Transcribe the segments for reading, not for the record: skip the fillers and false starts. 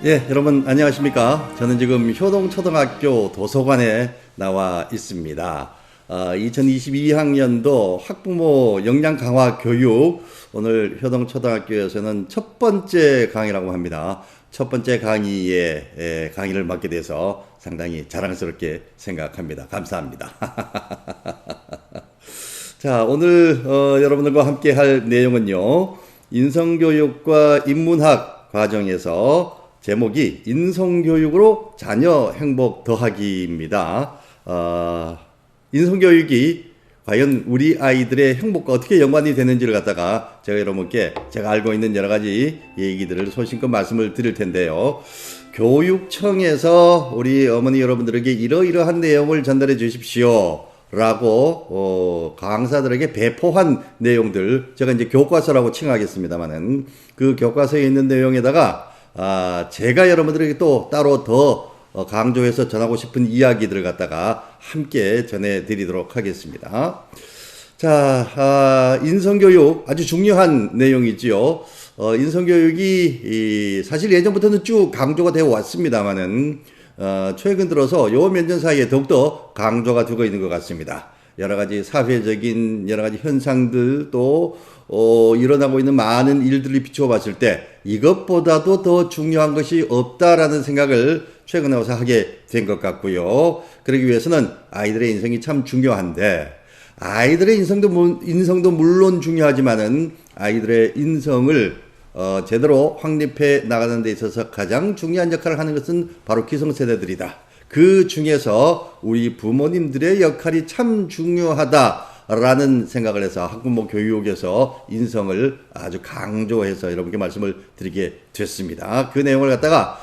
예, 여러분 안녕하십니까? 저는 지금 효동초등학교 도서관에 나와 있습니다. 2022학년도 학부모 역량 강화 교육, 오늘 효동초등학교에서는 첫 번째 강의라고 합니다. 첫 번째 강의에 강의를 맡게 돼서 상당히 자랑스럽게 생각합니다. 감사합니다. 자, 오늘 여러분들과 함께 할 내용은요, 인성교육과 인문학 과정에서 제목이 인성교육으로 자녀 행복 더하기입니다. 인성교육이 과연 우리 아이들의 행복과 어떻게 연관이 되는지를 갖다가 제가 여러분께 제가 알고 있는 여러 가지 얘기들을 소신껏 말씀을 드릴 텐데요. 교육청에서 우리 어머니 여러분들에게 이러이러한 내용을 전달해 주십시오 라고 강사들에게 배포한 내용들, 제가 이제 교과서라고 칭하겠습니다만은 그 교과서에 있는 내용에다가 제가 여러분들에게 또 따로 더 강조해서 전하고 싶은 이야기들을 갖다가 함께 전해드리도록 하겠습니다. 자, 인성교육 아주 중요한 내용이지요. 인성교육이 사실 예전부터는 쭉 강조가 되어 왔습니다만은 최근 들어서 요 몇 년 사이에 더욱더 강조가 되고 있는 것 같습니다. 여러 가지 사회적인 여러 가지 현상들 또 일어나고 있는 많은 일들을 비추어 봤을 때 이것보다도 더 중요한 것이 없다라는 생각을 최근에 와서 하게 된 것 같고요. 그러기 위해서는 아이들의 인생이 참 중요한데, 아이들의 인성도 물론 중요하지만은 아이들의 인성을 제대로 확립해 나가는 데 있어서 가장 중요한 역할을 하는 것은 바로 기성세대들이다. 그 중에서 우리 부모님들의 역할이 참 중요하다라는 생각을 해서 학부모 교육에서 인성을 아주 강조해서 여러분께 말씀을 드리게 됐습니다. 그 내용을 갖다가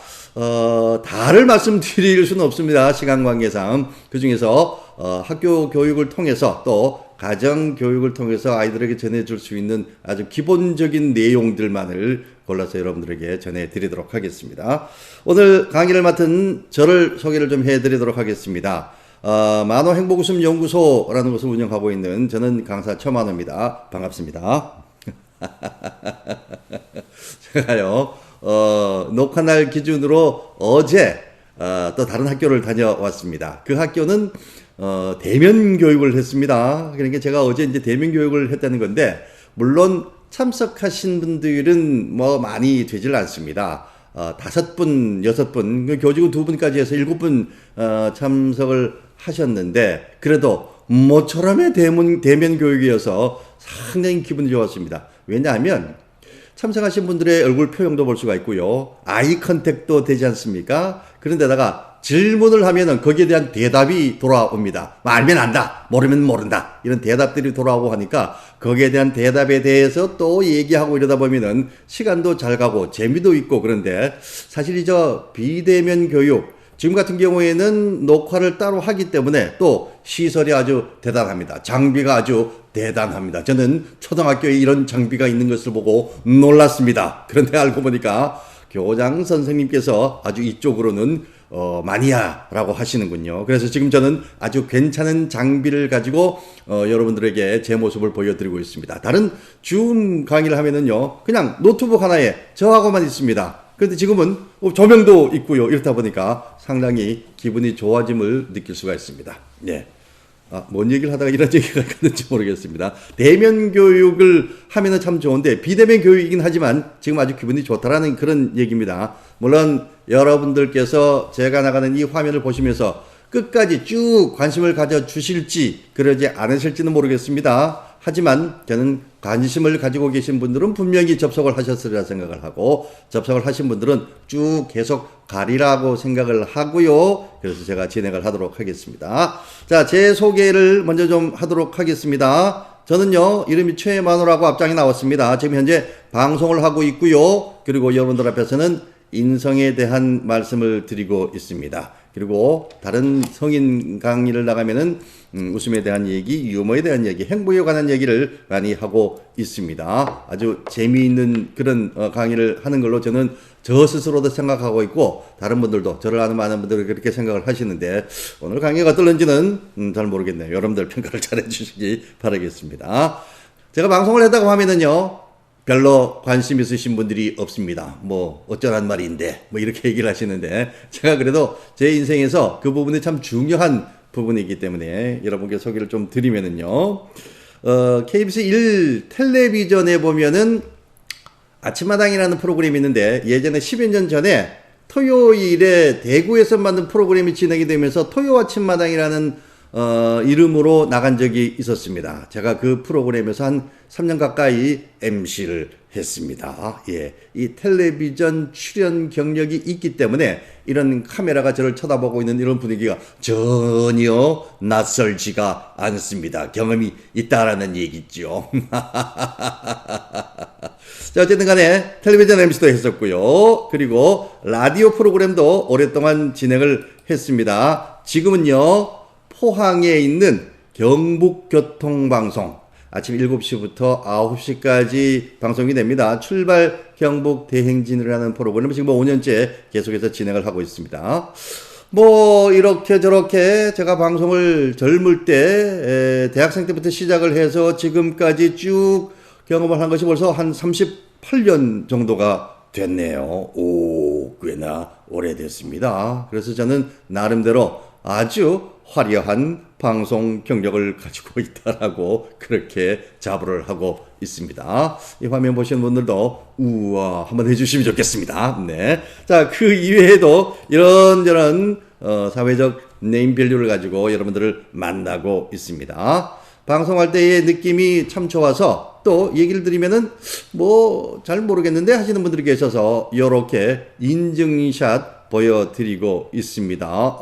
다를 말씀드릴 수는 없습니다. 시간 관계상. 그 중에서 학교 교육을 통해서 또 가정 교육을 통해서 아이들에게 전해줄 수 있는 아주 기본적인 내용들만을 골라서 여러분들에게 전해드리도록 하겠습니다. 오늘 강의를 맡은 저를 소개를 좀 해드리도록 하겠습니다. 만호행복웃음연구소라는 것을 운영하고 있는 저는 강사 최만호입니다. 반갑습니다. 제가요 녹화날 기준으로 어제 또 다른 학교를 다녀왔습니다. 그 학교는 대면 교육을 했습니다. 그러니까 제가 어제 이제 대면 교육을 했다는 건데, 물론 참석하신 분들은 뭐 많이 되질 않습니다. 5분, 6분, 교직원 2분까지 해서 7분 참석을 하셨는데, 그래도 모처럼의 대면 교육이어서 상당히 기분이 좋았습니다. 왜냐하면 참석하신 분들의 얼굴 표정도 볼 수가 있고요. 아이 컨택도 되지 않습니까? 그런데다가 질문을 하면은 거기에 대한 대답이 돌아옵니다. 알면 안다, 모르면 모른다, 이런 대답들이 돌아오고 하니까 거기에 대한 대답에 대해서 또 얘기하고 이러다 보면은 시간도 잘 가고 재미도 있고. 그런데 사실 이 비대면 교육, 지금 같은 경우에는 녹화를 따로 하기 때문에 또 시설이 아주 대단합니다. 장비가 아주 대단합니다. 저는 초등학교에 이런 장비가 있는 것을 보고 놀랐습니다. 그런데 알고 보니까 교장 선생님께서 아주 이쪽으로는 마니아라고 하시는군요. 그래서 지금 저는 아주 괜찮은 장비를 가지고 여러분들에게 제 모습을 보여드리고 있습니다. 다른 줌 강의를 하면은요, 그냥 노트북 하나에 저하고만 있습니다. 그런데 지금은 조명도 있고요. 이렇다 보니까 상당히 기분이 좋아짐을 느낄 수가 있습니다. 네. 뭔 얘기를 하다가 이런 얘기가 갔는지 모르겠습니다. 대면 교육을 하면은 참 좋은데 비대면 교육이긴 하지만 지금 아주 기분이 좋다라는 그런 얘기입니다. 물론 여러분들께서 제가 나가는 이 화면을 보시면서 끝까지 쭉 관심을 가져 주실지 그러지 않으실지는 모르겠습니다. 하지만 저는 관심을 가지고 계신 분들은 분명히 접속을 하셨으리라 생각을 하고, 접속을 하신 분들은 쭉 계속 가리라고 생각을 하고요. 그래서 제가 진행을 하도록 하겠습니다. 자, 제 소개를 먼저 좀 하도록 하겠습니다. 저는요, 이름이 최만호라고 앞장에 나왔습니다. 지금 현재 방송을 하고 있고요. 그리고 여러분들 앞에서는 인성에 대한 말씀을 드리고 있습니다. 그리고 다른 성인 강의를 나가면은 웃음에 대한 얘기, 유머에 대한 얘기, 행복에 관한 얘기를 많이 하고 있습니다. 아주 재미있는 그런 강의를 하는 걸로 저는 저 스스로도 생각하고 있고 다른 분들도 저를 아는 많은 분들이 그렇게 생각을 하시는데 오늘 강의가 어떨는지는 잘 모르겠네요. 여러분들 평가를 잘 해주시기 바라겠습니다. 제가 방송을 했다고 하면은요 별로 관심 있으신 분들이 없습니다. 뭐 어쩌란 말인데 뭐 이렇게 얘기를 하시는데 제가 그래도 제 인생에서 그 부분이 참 중요한 부분이기 때문에 여러분께 소개를 좀 드리면은요 KBS 1 텔레비전에 보면은 아침마당이라는 프로그램이 있는데 예전에 10여 년 전에 토요일에 대구에서 만든 프로그램이 진행이 되면서 토요 아침마당이라는 이름으로 나간 적이 있었습니다. 제가 그 프로그램에서 한 3년 가까이 MC를 했습니다. 예. 이 텔레비전 출연 경력이 있기 때문에 이런 카메라가 저를 쳐다보고 있는 이런 분위기가 전혀 낯설지가 않습니다. 경험이 있다라는 얘기죠. 자, 어쨌든 간에 텔레비전 MC도 했었고요. 그리고 라디오 프로그램도 오랫동안 진행을 했습니다. 지금은요, 포항에 있는 경북교통방송 아침 7시부터 9시까지 방송이 됩니다. 출발 경북 대행진이라는 프로그램을 지금 5년째 계속해서 진행을 하고 있습니다. 뭐 이렇게 저렇게 제가 방송을 젊을 때 대학생 때부터 시작을 해서 지금까지 쭉 경험을 한 것이 벌써 한 38년 정도가 됐네요. 오, 꽤나 오래됐습니다. 그래서 저는 나름대로 아주 화려한 방송 경력을 가지고 있다라고 그렇게 자부를 하고 있습니다. 이 화면 보시는 분들도 우와 한번 해주시면 좋겠습니다. 네. 자, 그 이외에도 이런저런 사회적 네임밸류를 가지고 여러분들을 만나고 있습니다. 방송할 때의 느낌이 참 좋아서 또 얘기를 드리면은 뭐 잘 모르겠는데 하시는 분들이 계셔서 이렇게 인증샷 보여드리고 있습니다.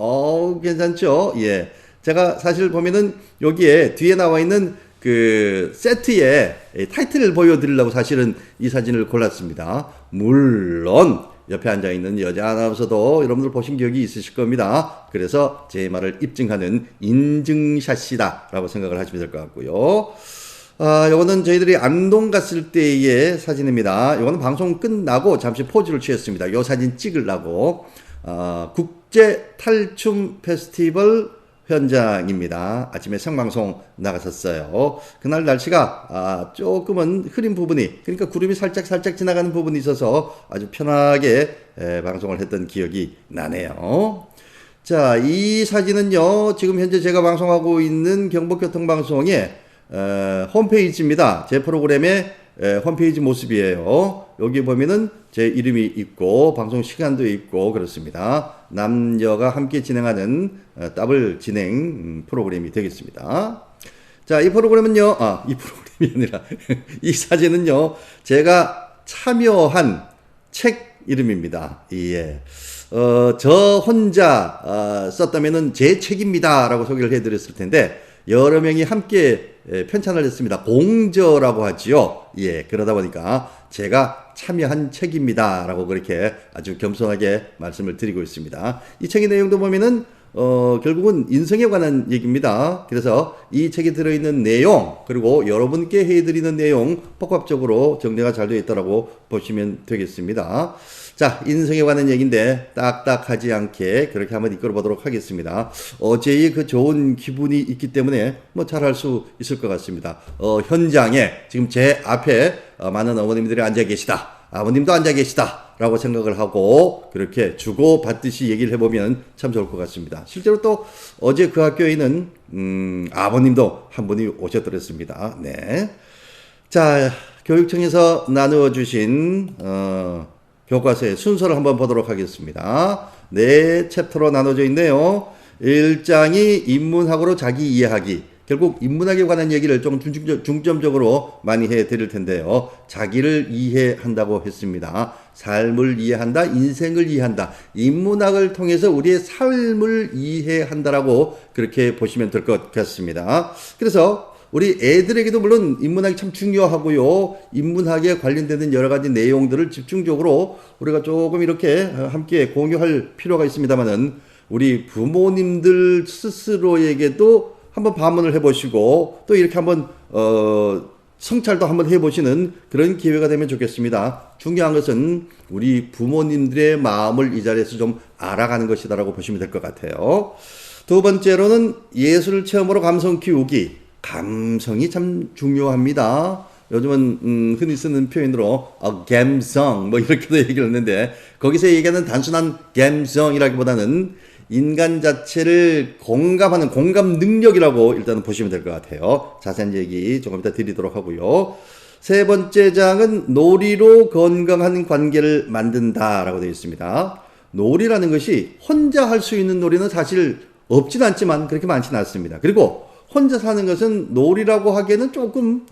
괜찮죠? 예. 제가 사실 보면은 여기에 뒤에 나와 있는 그 세트에 타이틀을 보여드리려고 사실은 이 사진을 골랐습니다. 물론 옆에 앉아있는 여자 아나운서도 여러분들 보신 기억이 있으실 겁니다. 그래서 제 말을 입증하는 인증샷이다 라고 생각을 하시면 될 것 같고요. 요거는 저희들이 안동 갔을 때의 사진입니다. 요거는 방송 끝나고 잠시 포즈를 취했습니다. 요 사진 찍으려고 국제 탈춤 페스티벌 현장입니다. 아침에 생방송 나갔었어요. 그날 날씨가 조금은 흐린 부분이, 그러니까 구름이 살짝 지나가는 부분이 있어서 아주 편하게 방송을 했던 기억이 나네요. 자, 이 사진은요, 지금 현재 제가 방송하고 있는 경북교통방송의 홈페이지입니다. 제 프로그램의 홈페이지 모습이에요. 여기 보면은 제 이름이 있고 방송 시간도 있고 그렇습니다. 남녀가 함께 진행하는 더블 진행 프로그램이 되겠습니다. 자, 이 프로그램은요, 이 프로그램이 아니라 이 사진은요, 제가 참여한 책 이름입니다. 예. 저 혼자 썼다면은 제 책입니다라고 소개를 해드렸을 텐데 여러 명이 함께 편찬을 했습니다. 공저라고 하지요. 예, 그러다 보니까 제가 참여한 책입니다라고 그렇게 아주 겸손하게 말씀을 드리고 있습니다. 이 책의 내용도 보면은 결국은 인생에 관한 얘기입니다. 그래서 이 책에 들어있는 내용 그리고 여러분께 해드리는 내용 복합적으로 정리가 잘 되어 있다고 보시면 되겠습니다. 자, 인생에 관한 얘기인데 딱딱하지 않게 그렇게 한번 이끌어 보도록 하겠습니다. 어제의 그 좋은 기분이 있기 때문에 뭐 잘할 수 있을 것 같습니다. 현장에 지금 제 앞에 많은 어머님들이 앉아 계시다. 아버님도 앉아 계시다. 라고 생각을 하고 그렇게 주고받듯이 얘기를 해보면 참 좋을 것 같습니다. 실제로 또 어제 그 학교에는 아버님도 한 분이 오셨더랬습니다. 네. 자, 교육청에서 나누어 주신 교과서의 순서를 한번 보도록 하겠습니다. 네 챕터로 나눠져 있네요. 1장이 인문학으로 자기 이해하기. 결국 인문학에 관한 얘기를 좀 중점적으로 많이 해드릴 텐데요. 자기를 이해한다고 했습니다. 삶을 이해한다, 인생을 이해한다. 인문학을 통해서 우리의 삶을 이해한다라고 그렇게 보시면 될 것 같습니다. 그래서 우리 애들에게도 물론 인문학이 참 중요하고요. 인문학에 관련되는 여러 가지 내용들을 집중적으로 우리가 조금 이렇게 함께 공유할 필요가 있습니다만은 우리 부모님들 스스로에게도 한번 반문을 해보시고 또 이렇게 한번 성찰도 한번 해보시는 그런 기회가 되면 좋겠습니다. 중요한 것은 우리 부모님들의 마음을 이 자리에서 좀 알아가는 것이다라고 보시면 될 것 같아요. 두 번째로는 예술 체험으로 감성 키우기. 감성이 참 중요합니다. 요즘은 흔히 쓰는 표현으로 감성 뭐 이렇게도 얘기를 했는데, 거기서 얘기하는 단순한 감성이라기보다는 인간 자체를 공감하는 공감 능력이라고 일단은 보시면 될 것 같아요. 자세한 얘기 조금 이따 드리도록 하고요. 세 번째 장은 놀이로 건강한 관계를 만든다라고 되어 있습니다. 놀이라는 것이 혼자 할 수 있는 놀이는 사실 없진 않지만 그렇게 많지는 않습니다. 그리고 혼자 사는 것은 놀이라고 하기에는 조금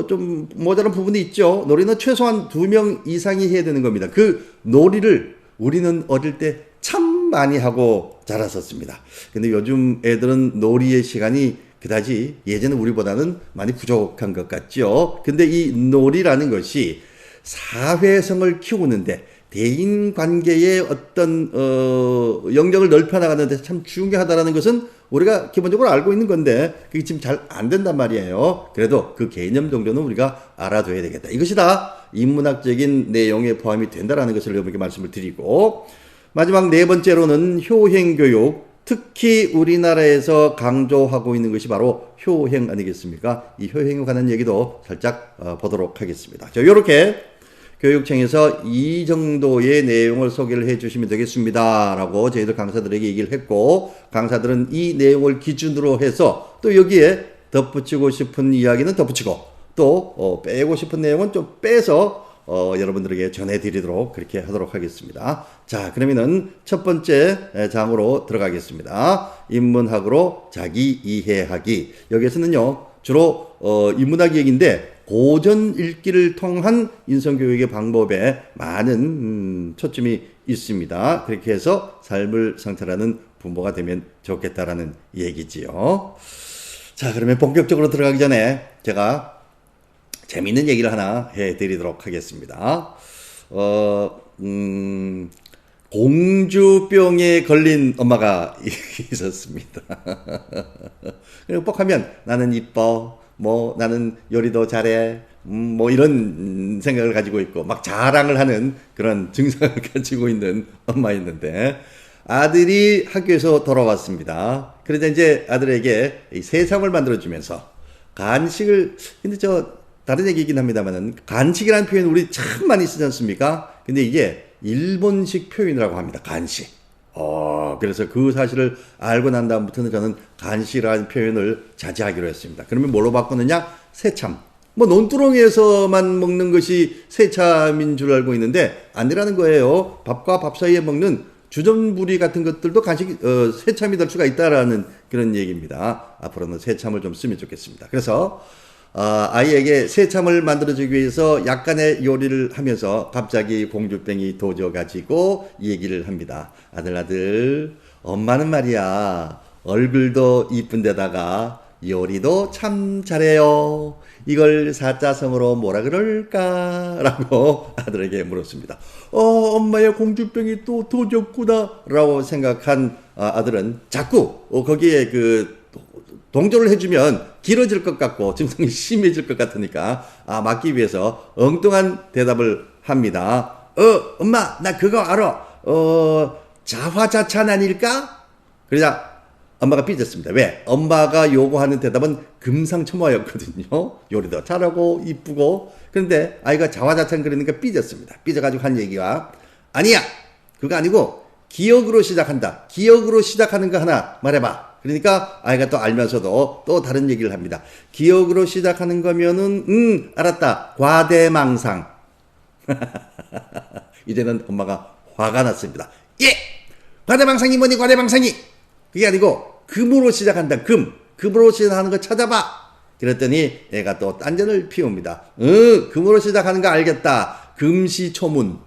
좀 모자란 부분이 있죠. 놀이는 최소한 2명 이상이 해야 되는 겁니다. 그 놀이를 우리는 어릴 때 참 많이 하고 자랐었습니다. 근데 요즘 애들은 놀이의 시간이 그다지 예전에 우리보다는 많이 부족한 것 같죠. 근데 이 놀이라는 것이 사회성을 키우는데, 대인 관계의 어떤 영역을 넓혀 나가는데 참 중요하다라는 것은 우리가 기본적으로 알고 있는 건데, 그게 지금 잘 안 된단 말이에요. 그래도 그 개념 정도는 우리가 알아둬야 되겠다. 이것이 다 인문학적인 내용에 포함이 된다라는 것을 여러분께 말씀을 드리고, 마지막 네 번째로는 효행교육. 특히 우리나라에서 강조하고 있는 것이 바로 효행 아니겠습니까? 이 효행에 관한 얘기도 살짝 보도록 하겠습니다. 자, 이렇게 교육청에서 이 정도의 내용을 소개를 해 주시면 되겠습니다 라고 저희들 강사들에게 얘기를 했고, 강사들은 이 내용을 기준으로 해서 또 여기에 덧붙이고 싶은 이야기는 덧붙이고, 또 빼고 싶은 내용은 좀 빼서 여러분들에게 전해드리도록 그렇게 하도록 하겠습니다. 자, 그러면은 첫 번째 장으로 들어가겠습니다. 인문학으로 자기 이해하기. 여기에서는요, 주로 인문학 얘기인데 고전 읽기를 통한 인성교육의 방법에 많은 초점이 있습니다. 그렇게 해서 삶을 성찰하는 부모가 되면 좋겠다라는 얘기지요. 자, 그러면 본격적으로 들어가기 전에 제가 재미있는 얘기를 하나 해드리도록 하겠습니다. 공주병에 걸린 엄마가 있었습니다. 그리고 뻑하면 나는 이뻐, 뭐 나는 요리도 잘해, 뭐 이런 생각을 가지고 있고 막 자랑을 하는 그런 증상을 가지고 있는 엄마였는데, 아들이 학교에서 돌아왔습니다. 그러자 이제 아들에게 새삼을 만들어주면서 간식을, 근데 다른 얘기이긴 합니다만은 간식이라는 표현 우리 참 많이 쓰지 않습니까? 근데 이게 일본식 표현이라고 합니다. 간식. 그래서 그 사실을 알고 난 다음부터는 저는 간식이라는 표현을 자제하기로 했습니다. 그러면 뭘로 바꾸느냐? 새참. 뭐 논두렁에서만 먹는 것이 새참인 줄 알고 있는데 아니라는 거예요. 밥과 밥 사이에 먹는 주전부리 같은 것들도 간식, 새참이 될 수가 있다라는 그런 얘기입니다. 앞으로는 새참을 좀 쓰면 좋겠습니다. 그래서 아이에게 새참을 만들어주기 위해서 약간의 요리를 하면서 갑자기 공주병이 도져가지고 얘기를 합니다. 아들, 엄마는 말이야, 얼굴도 이쁜데다가 요리도 참 잘해요. 이걸 사자성어로 뭐라 그럴까? 라고 아들에게 물었습니다. 엄마의 공주병이 또 도졌구나. 라고 생각한 아들은 자꾸 거기에 동조를 해주면 길어질 것 같고 증상이 심해질 것 같으니까 막기 위해서 엉뚱한 대답을 합니다. 엄마, 나 그거 알아. 자화자찬 아닐까? 그러자 엄마가 삐졌습니다. 왜? 엄마가 요구하는 대답은 금상첨화였거든요. 요리도 잘하고 이쁘고. 그런데 아이가 자화자찬 그러니까 삐졌습니다. 삐져가지고 한 얘기가, 아니야, 그거 아니고 기억으로 시작한다. 기억으로 시작하는 거 하나 말해봐. 그러니까 아이가 또 알면서도 또 다른 얘기를 합니다. 기억으로 시작하는 거면은 알았다. 과대망상. 이제는 엄마가 화가 났습니다. 예! 과대망상이 뭐니, 과대망상이? 그게 아니고 금으로 시작한다. 금으로 시작하는 거 찾아봐. 그랬더니 애가 또 딴전을 피웁니다. 금으로 시작하는 거 알겠다. 금시초문.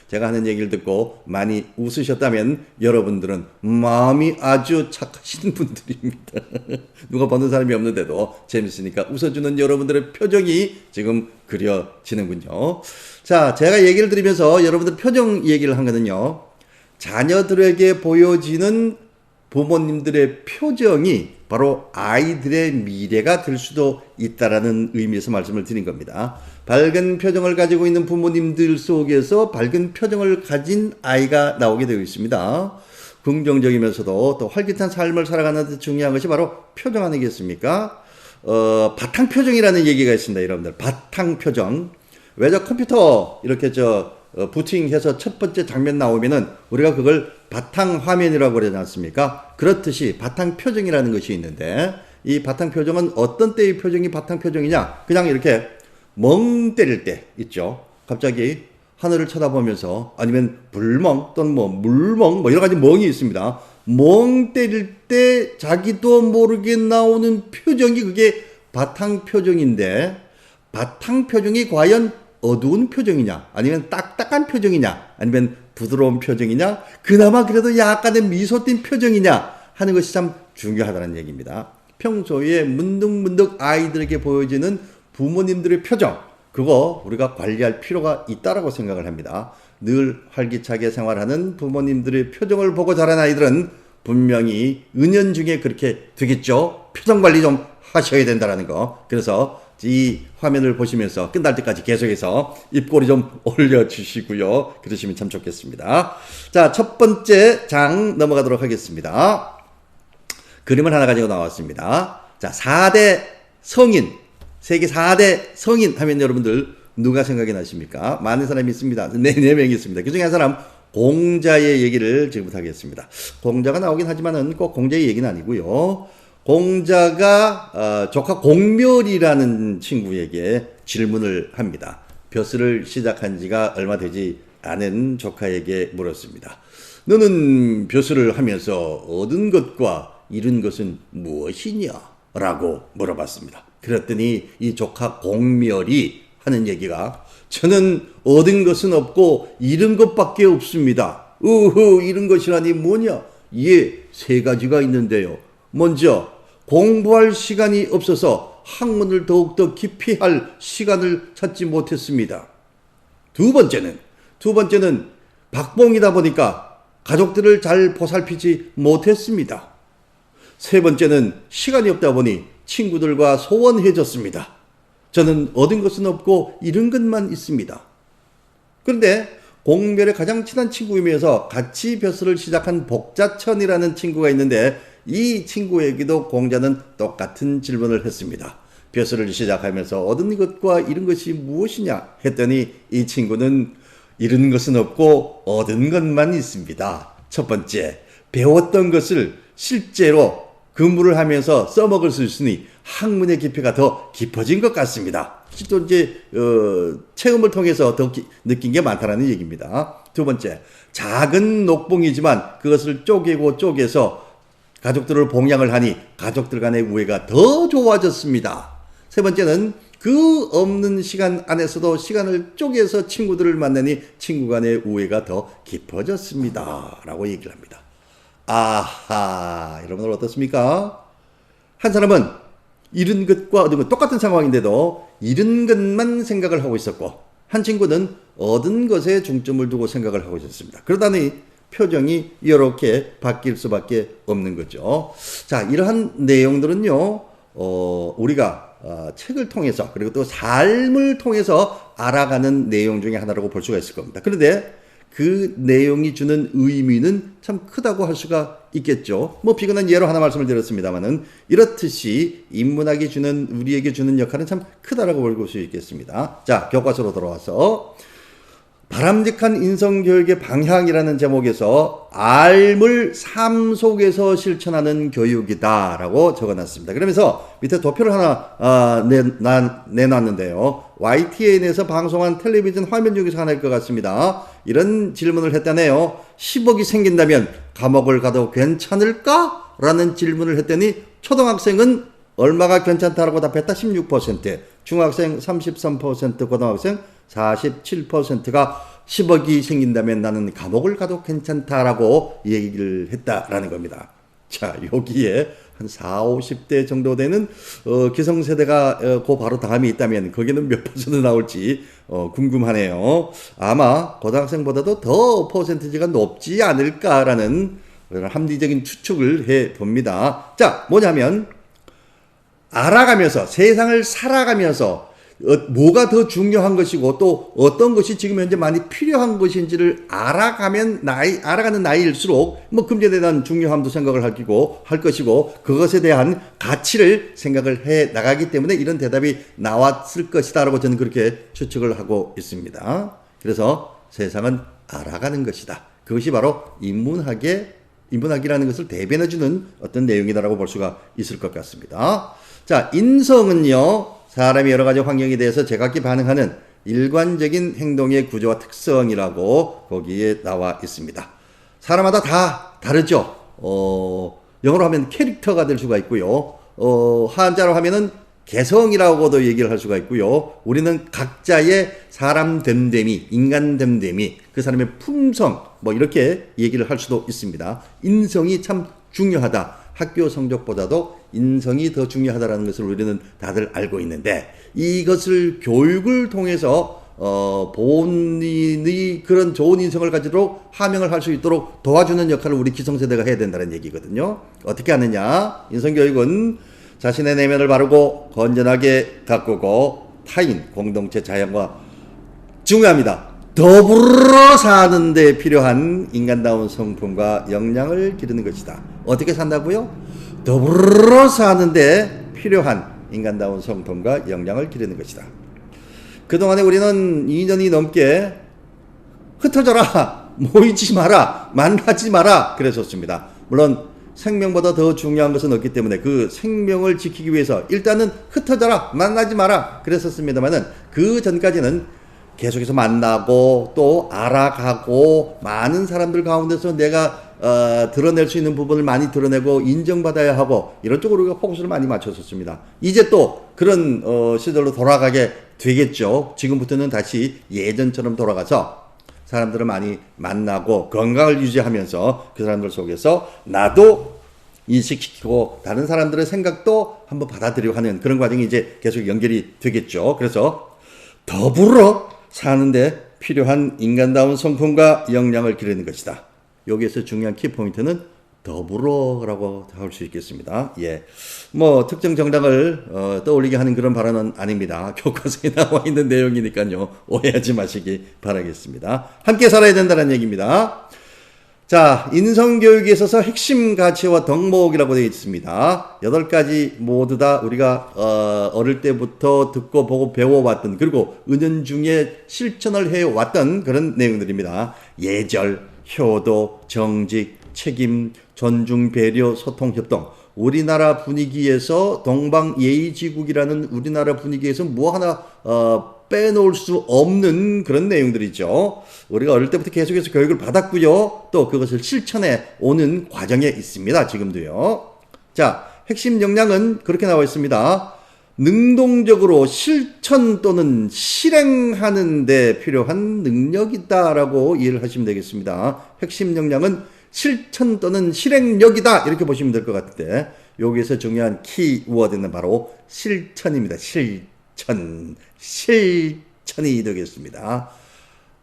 제가 하는 얘기를 듣고 많이 웃으셨다면 여러분들은 마음이 아주 착하신 분들입니다. 누가 보는 사람이 없는데도 재밌으니까 웃어주는 여러분들의 표정이 지금 그려지는군요. 자, 제가 얘기를 드리면서 여러분들 표정 얘기를 한 거는요, 자녀들에게 보여지는 부모님들의 표정이 바로 아이들의 미래가 될 수도 있다라는 의미에서 말씀을 드린 겁니다. 밝은 표정을 가지고 있는 부모님들 속에서 밝은 표정을 가진 아이가 나오게 되어 있습니다. 긍정적이면서도 또 활기찬 삶을 살아가는 데 중요한 것이 바로 표정 아니겠습니까? 바탕 표정이라는 얘기가 있습니다, 여러분들. 바탕 표정. 왜 저 컴퓨터 이렇게 부팅해서 첫 번째 장면 나오면은 우리가 그걸 바탕 화면이라고 그러지 않습니까? 그렇듯이 바탕 표정이라는 것이 있는데, 이 바탕 표정은 어떤 때의 표정이 바탕 표정이냐? 그냥 이렇게 멍 때릴 때 있죠. 갑자기 하늘을 쳐다보면서, 아니면 불멍 또는 물멍 여러 가지 멍이 있습니다. 멍 때릴 때 자기도 모르게 나오는 표정이 그게 바탕 표정인데, 바탕 표정이 과연 어두운 표정이냐, 아니면 딱딱한 표정이냐, 아니면 부드러운 표정이냐, 그나마 그래도 약간의 미소 띈 표정이냐 하는 것이 참 중요하다는 얘기입니다. 평소에 문득문득 아이들에게 보여지는 부모님들의 표정, 그거 우리가 관리할 필요가 있다라고 생각을 합니다. 늘 활기차게 생활하는 부모님들의 표정을 보고 자란 아이들은 분명히 은연중에 그렇게 되겠죠. 표정 관리 좀 하셔야 된다는 거. 그래서 이 화면을 보시면서 끝날 때까지 계속해서 입꼬리 좀 올려주시고요. 그러시면 참 좋겠습니다. 자, 첫 번째 장 넘어가도록 하겠습니다. 그림을 하나 가지고 나왔습니다. 자, 4대 성인, 세계 4대 성인 하면 여러분들 누가 생각이 나십니까? 많은 사람이 있습니다. 네 명이 있습니다. 그 중에 한 사람, 공자의 얘기를 지금부터 하겠습니다. 공자가 나오긴 하지만은 꼭 공자의 얘기는 아니고요. 공자가 조카 공멸이라는 친구에게 질문을 합니다. 벼슬을 시작한 지가 얼마 되지 않은 조카에게 물었습니다. 너는 벼슬을 하면서 얻은 것과 잃은 것은 무엇이냐? 라고 물어봤습니다. 그랬더니 이 조카 공멸이 하는 얘기가, 저는 얻은 것은 없고 잃은 것밖에 없습니다. 잃은 것이라니 뭐냐? 예, 세 가지가 있는데요. 먼저 공부할 시간이 없어서 학문을 더욱더 깊이 할 시간을 찾지 못했습니다. 두 번째는 박봉이다 보니까 가족들을 잘 보살피지 못했습니다. 세 번째는 시간이 없다 보니 친구들과 소원해졌습니다. 저는 얻은 것은 없고 잃은 것만 있습니다. 그런데 공멸의 가장 친한 친구이면서 같이 벼슬을 시작한 복자천이라는 친구가 있는데, 이 친구에게도 공자는 똑같은 질문을 했습니다. 벼슬을 시작하면서 얻은 것과 잃은 것이 무엇이냐 했더니 이 친구는 잃은 것은 없고 얻은 것만 있습니다. 첫 번째, 배웠던 것을 실제로 근무를 하면서 써먹을 수 있으니 학문의 깊이가 더 깊어진 것 같습니다. 또 이제 체험을 통해서 더 느낀 게 많다는 얘기입니다. 두 번째, 작은 녹봉이지만 그것을 쪼개서 가족들을 봉양을 하니 가족들 간의 우애가 더 좋아졌습니다. 세 번째는 그 없는 시간 안에서도 시간을 쪼개서 친구들을 만나니 친구 간의 우애가 더 깊어졌습니다. 라고 얘기를 합니다. 아하, 여러분들 어떻습니까? 한 사람은 잃은 것과 얻은 것 똑같은 상황인데도 잃은 것만 생각을 하고 있었고, 한 친구는 얻은 것에 중점을 두고 생각을 하고 있었습니다. 그러다니 표정이 이렇게 바뀔 수밖에 없는 거죠. 자, 이러한 내용들은요, 우리가 책을 통해서, 그리고 또 삶을 통해서 알아가는 내용 중에 하나라고 볼 수가 있을 겁니다. 그런데 그 내용이 주는 의미는 참 크다고 할 수가 있겠죠. 비근한 예로 하나 말씀을 드렸습니다만은, 이렇듯이 인문학이 우리에게 주는 역할은 참 크다라고 볼 수 있겠습니다. 자, 교과서로 돌아와서 바람직한 인성교육의 방향이라는 제목에서 삶을 삶 속에서 실천하는 교육이다 라고 적어놨습니다. 그러면서 밑에 도표를 하나 내놨는데요. YTN에서 방송한 텔레비전 화면 중에서 하나일 것 같습니다. 이런 질문을 했다네요. 10억이 생긴다면 감옥을 가도 괜찮을까? 라는 질문을 했더니 초등학생은 얼마가 괜찮다라고 답했다? 16%, 중학생 33%, 고등학생 47%가 10억이 생긴다면 나는 감옥을 가도 괜찮다라고 얘기를 했다라는 겁니다. 자, 여기에 한 40, 50대 정도 되는 기성세대가 그 바로 다음에 있다면 거기는 몇 퍼센트 나올지 궁금하네요. 아마 고등학생보다도 더 퍼센티지가 높지 않을까라는 합리적인 추측을 해 봅니다. 자, 뭐냐면 알아가면서 세상을 살아가면서 뭐가 더 중요한 것이고 또 어떤 것이 지금 현재 많이 필요한 것인지를 알아가는 나이일수록 뭐 금전에 대한 중요함도 생각을 할 것이고 그것에 대한 가치를 생각을 해 나가기 때문에 이런 대답이 나왔을 것이다라고 저는 그렇게 추측을 하고 있습니다. 그래서 세상은 알아가는 것이다. 그것이 바로 인문학이라는 것을 대변해주는 어떤 내용이다라고 볼 수가 있을 것 같습니다. 자, 인성은요, 사람이 여러 가지 환경에 대해서 제각기 반응하는 일관적인 행동의 구조와 특성이라고 거기에 나와 있습니다. 사람마다 다 다르죠. 영어로 하면 캐릭터가 될 수가 있고요. 한자로 하면은 개성이라고도 얘기를 할 수가 있고요. 우리는 각자의 사람 됨됨이, 인간 됨됨이, 그 사람의 품성, 뭐 이렇게 얘기를 할 수도 있습니다. 인성이 참 중요하다. 학교 성적보다도 인성이 더 중요하다는 것을 우리는 다들 알고 있는데 이것을 교육을 통해서 본인이 그런 좋은 인성을 가지도록 함양을 할 수 있도록 도와주는 역할을 우리 기성세대가 해야 된다는 얘기거든요. 어떻게 하느냐? 인성교육은 자신의 내면을 바르고 건전하게 가꾸고 타인, 공동체, 자연과 중요합니다. 더불어 사는 데 필요한 인간다운 성품과 역량을 기르는 것이다. 어떻게 산다고요? 더불어 사는 데 필요한 인간다운 성품과 역량을 기르는 것이다. 그동안에 우리는 2년이 넘게 흩어져라, 모이지 마라, 만나지 마라 그랬었습니다. 물론 생명보다 더 중요한 것은 없기 때문에 그 생명을 지키기 위해서 일단은 흩어져라, 만나지 마라 그랬었습니다만은 그 전까지는 계속해서 만나고 또 알아가고 많은 사람들 가운데서 내가 드러낼 수 있는 부분을 많이 드러내고 인정받아야 하고 이런 쪽으로 우리가 포커스를 많이 맞췄었습니다. 이제 또 그런 시절로 돌아가게 되겠죠. 지금부터는 다시 예전처럼 돌아가서 사람들을 많이 만나고 건강을 유지하면서 그 사람들 속에서 나도 인식시키고 다른 사람들의 생각도 한번 받아들이고 하는 그런 과정이 이제 계속 연결이 되겠죠. 그래서 더불어 사는데 필요한 인간다운 성품과 역량을 기르는 것이다. 여기에서 중요한 키포인트는 더불어라고 할 수 있겠습니다. 예. 뭐, 특정 정당을 떠올리게 하는 그런 발언은 아닙니다. 교과서에 나와 있는 내용이니까요. 오해하지 마시기 바라겠습니다. 함께 살아야 된다는 얘기입니다. 자, 인성교육에 있어서 핵심 가치와 덕목이라고 되어 있습니다. 8가지 모두 다 우리가 어릴 때부터 듣고 보고 배워왔던 그리고 은연중에 실천을 해왔던 그런 내용들입니다. 예절, 효도, 정직, 책임, 존중, 배려, 소통, 협동. 우리나라 분위기에서 동방예의지국이라는 우리나라 분위기에서 뭐 하나 빼놓을 수 없는 그런 내용들이죠. 우리가 어릴 때부터 계속해서 교육을 받았고요. 또 그것을 실천해 오는 과정에 있습니다. 지금도요. 자, 핵심 역량은 그렇게 나와 있습니다. 능동적으로 실천 또는 실행하는 데 필요한 능력이다라고 이해를 하시면 되겠습니다. 핵심 역량은 실천 또는 실행력이다 이렇게 보시면 될 것 같은데 여기에서 중요한 키워드는 바로 실천입니다. 실천이 되겠습니다.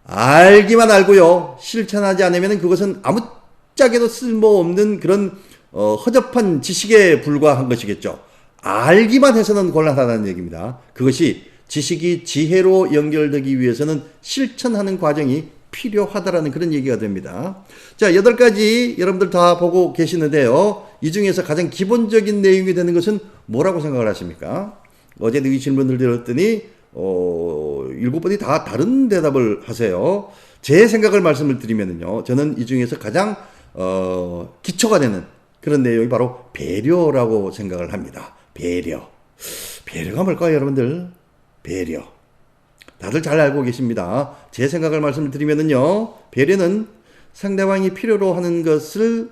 알기만 알고요. 실천하지 않으면 그것은 아무짝에도 쓸모없는 그런 허접한 지식에 불과한 것이겠죠. 알기만 해서는 곤란하다는 얘기입니다. 그것이 지식이 지혜로 연결되기 위해서는 실천하는 과정이 필요하다라는 그런 얘기가 됩니다. 자, 8가지 여러분들 다 보고 계시는데요. 이 중에서 가장 기본적인 내용이 되는 것은 뭐라고 생각을 하십니까? 어제도 이 질문을 드렸더니 7번이 다 다른 대답을 하세요. 제 생각을 말씀을 드리면요. 저는 이 중에서 가장 기초가 되는 그런 내용이 바로 배려라고 생각을 합니다. 배려가 뭘까요, 여러분들? 배려. 다들 잘 알고 계십니다. 제 생각을 말씀을 드리면요. 배려는 상대방이 필요로 하는 것을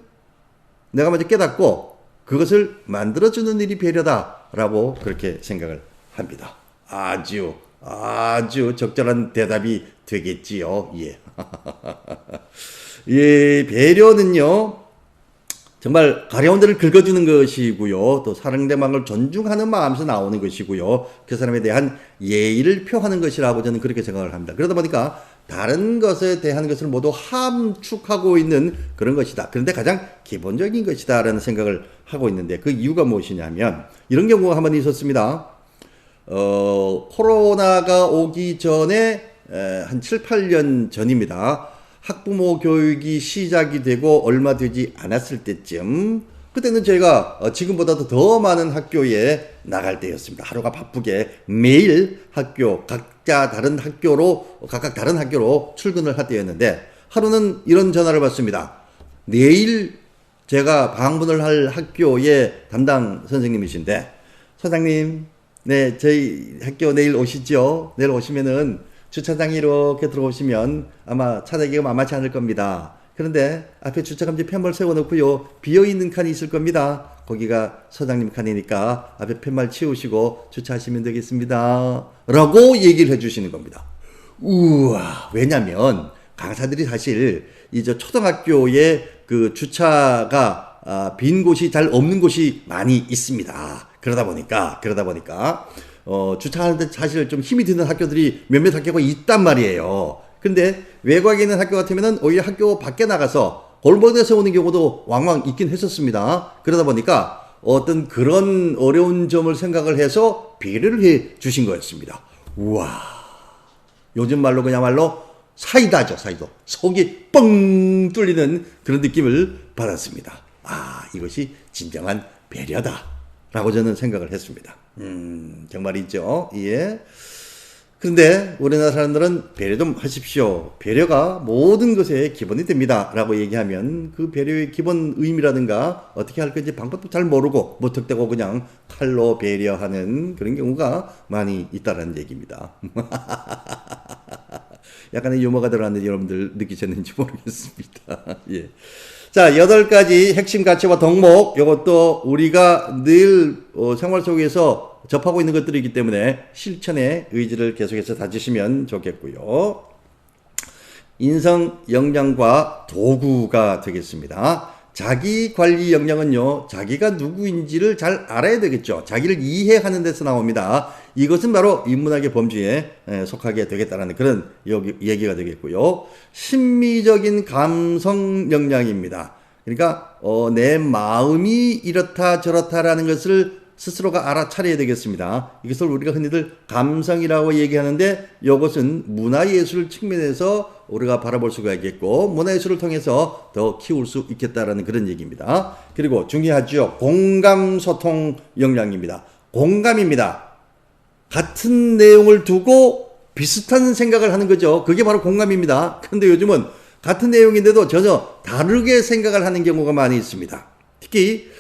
내가 먼저 깨닫고 그것을 만들어주는 일이 배려다라고 그렇게 생각을 합니다. 아주 적절한 대답이 되겠지요. 예. 예, 배려는요. 정말 가려운 데를 긁어주는 것이고요. 또 상대방을 존중하는 마음에서 나오는 것이고요. 그 사람에 대한 예의를 표하는 것이라고 저는 그렇게 생각을 합니다. 그러다 보니까 다른 것에 대한 것을 모두 함축하고 있는 그런 것이다. 그런데 가장 기본적인 것이다라는 생각을 하고 있는데 그 이유가 무엇이냐면 이런 경우가 한번 있었습니다. 코로나가 오기 전에 한 7, 8년 전입니다. 학부모 교육이 시작이 되고 얼마 되지 않았을 때쯤 그때는 저희가 지금보다도 더 많은 학교에 나갈 때였습니다. 하루가 바쁘게 매일 각각 다른 학교로 출근을 할 때였는데 하루는 이런 전화를 받습니다. 내일 제가 방문을 할 학교의 담당 선생님이신데 선생님, 네, 저희 학교 내일 오시죠? 내일 오시면은 주차장에 이렇게 들어오시면 아마 차 대기가 만만치 않을 겁니다. 그런데 앞에 주차감지 팻말 세워놓고요. 비어있는 칸이 있을 겁니다. 거기가 서장님 칸이니까 앞에 팻말 치우시고 주차하시면 되겠습니다. 라고 얘기를 해주시는 겁니다. 우와, 왜냐면 강사들이 사실 이제 초등학교에 그 주차가 빈 곳이 잘 없는 곳이 많이 있습니다. 그러다 보니까 주차하는데 사실 좀 힘이 드는 학교들이 몇몇 학교가 있단 말이에요. 근데 외곽에 있는 학교 같으면은 오히려 학교 밖에 나가서 골목에 세우는 경우도 왕왕 있긴 했었습니다. 그러다 보니까 어떤 그런 어려운 점을 생각을 해서 배려를 해 주신 거였습니다. 우와. 요즘 말로 그야말로 사이다죠, 사이도. 속이 뻥 뚫리는 그런 느낌을 받았습니다. 아, 이것이 진정한 배려다. 라고 저는 생각을 했습니다. 정말이죠. 예. 그런데 우리나라 사람들은 배려 좀 하십시오. 배려가 모든 것의 기본이 됩니다. 라고 얘기하면 그 배려의 기본 의미라든가 어떻게 할 건지 방법도 잘 모르고 무턱대고 그냥 칼로 배려하는 그런 경우가 많이 있다는 얘기입니다. 약간의 유머가 들어갔는데 여러분들 느끼셨는지 모르겠습니다. 예. 자, 8가지 핵심 가치와 덕목, 이것도 우리가 늘 생활 속에서 접하고 있는 것들이기 때문에 실천의 의지를 계속해서 다지시면 좋겠고요. 인성 역량과 도구가 되겠습니다. 자기 관리 역량은요, 자기가 누구인지를 잘 알아야 되겠죠. 자기를 이해하는 데서 나옵니다. 이것은 바로 인문학의 범주에 속하게 되겠다는 그런 얘기가 되겠고요. 심미적인 감성 역량입니다. 그러니까 내 마음이 이렇다 저렇다라는 것을 스스로가 알아차려야 되겠습니다. 이것을 우리가 흔히들 감성이라고 얘기하는데 이것은 문화예술 측면에서 우리가 바라볼 수가 있겠고 문화예술을 통해서 더 키울 수 있겠다라는 그런 얘기입니다. 그리고 중요하죠. 공감소통 역량입니다. 공감입니다. 같은 내용을 두고 비슷한 생각을 하는 거죠. 그게 바로 공감입니다. 그런데 요즘은 같은 내용인데도 전혀 다르게 생각을 하는 경우가 많이 있습니다. 특히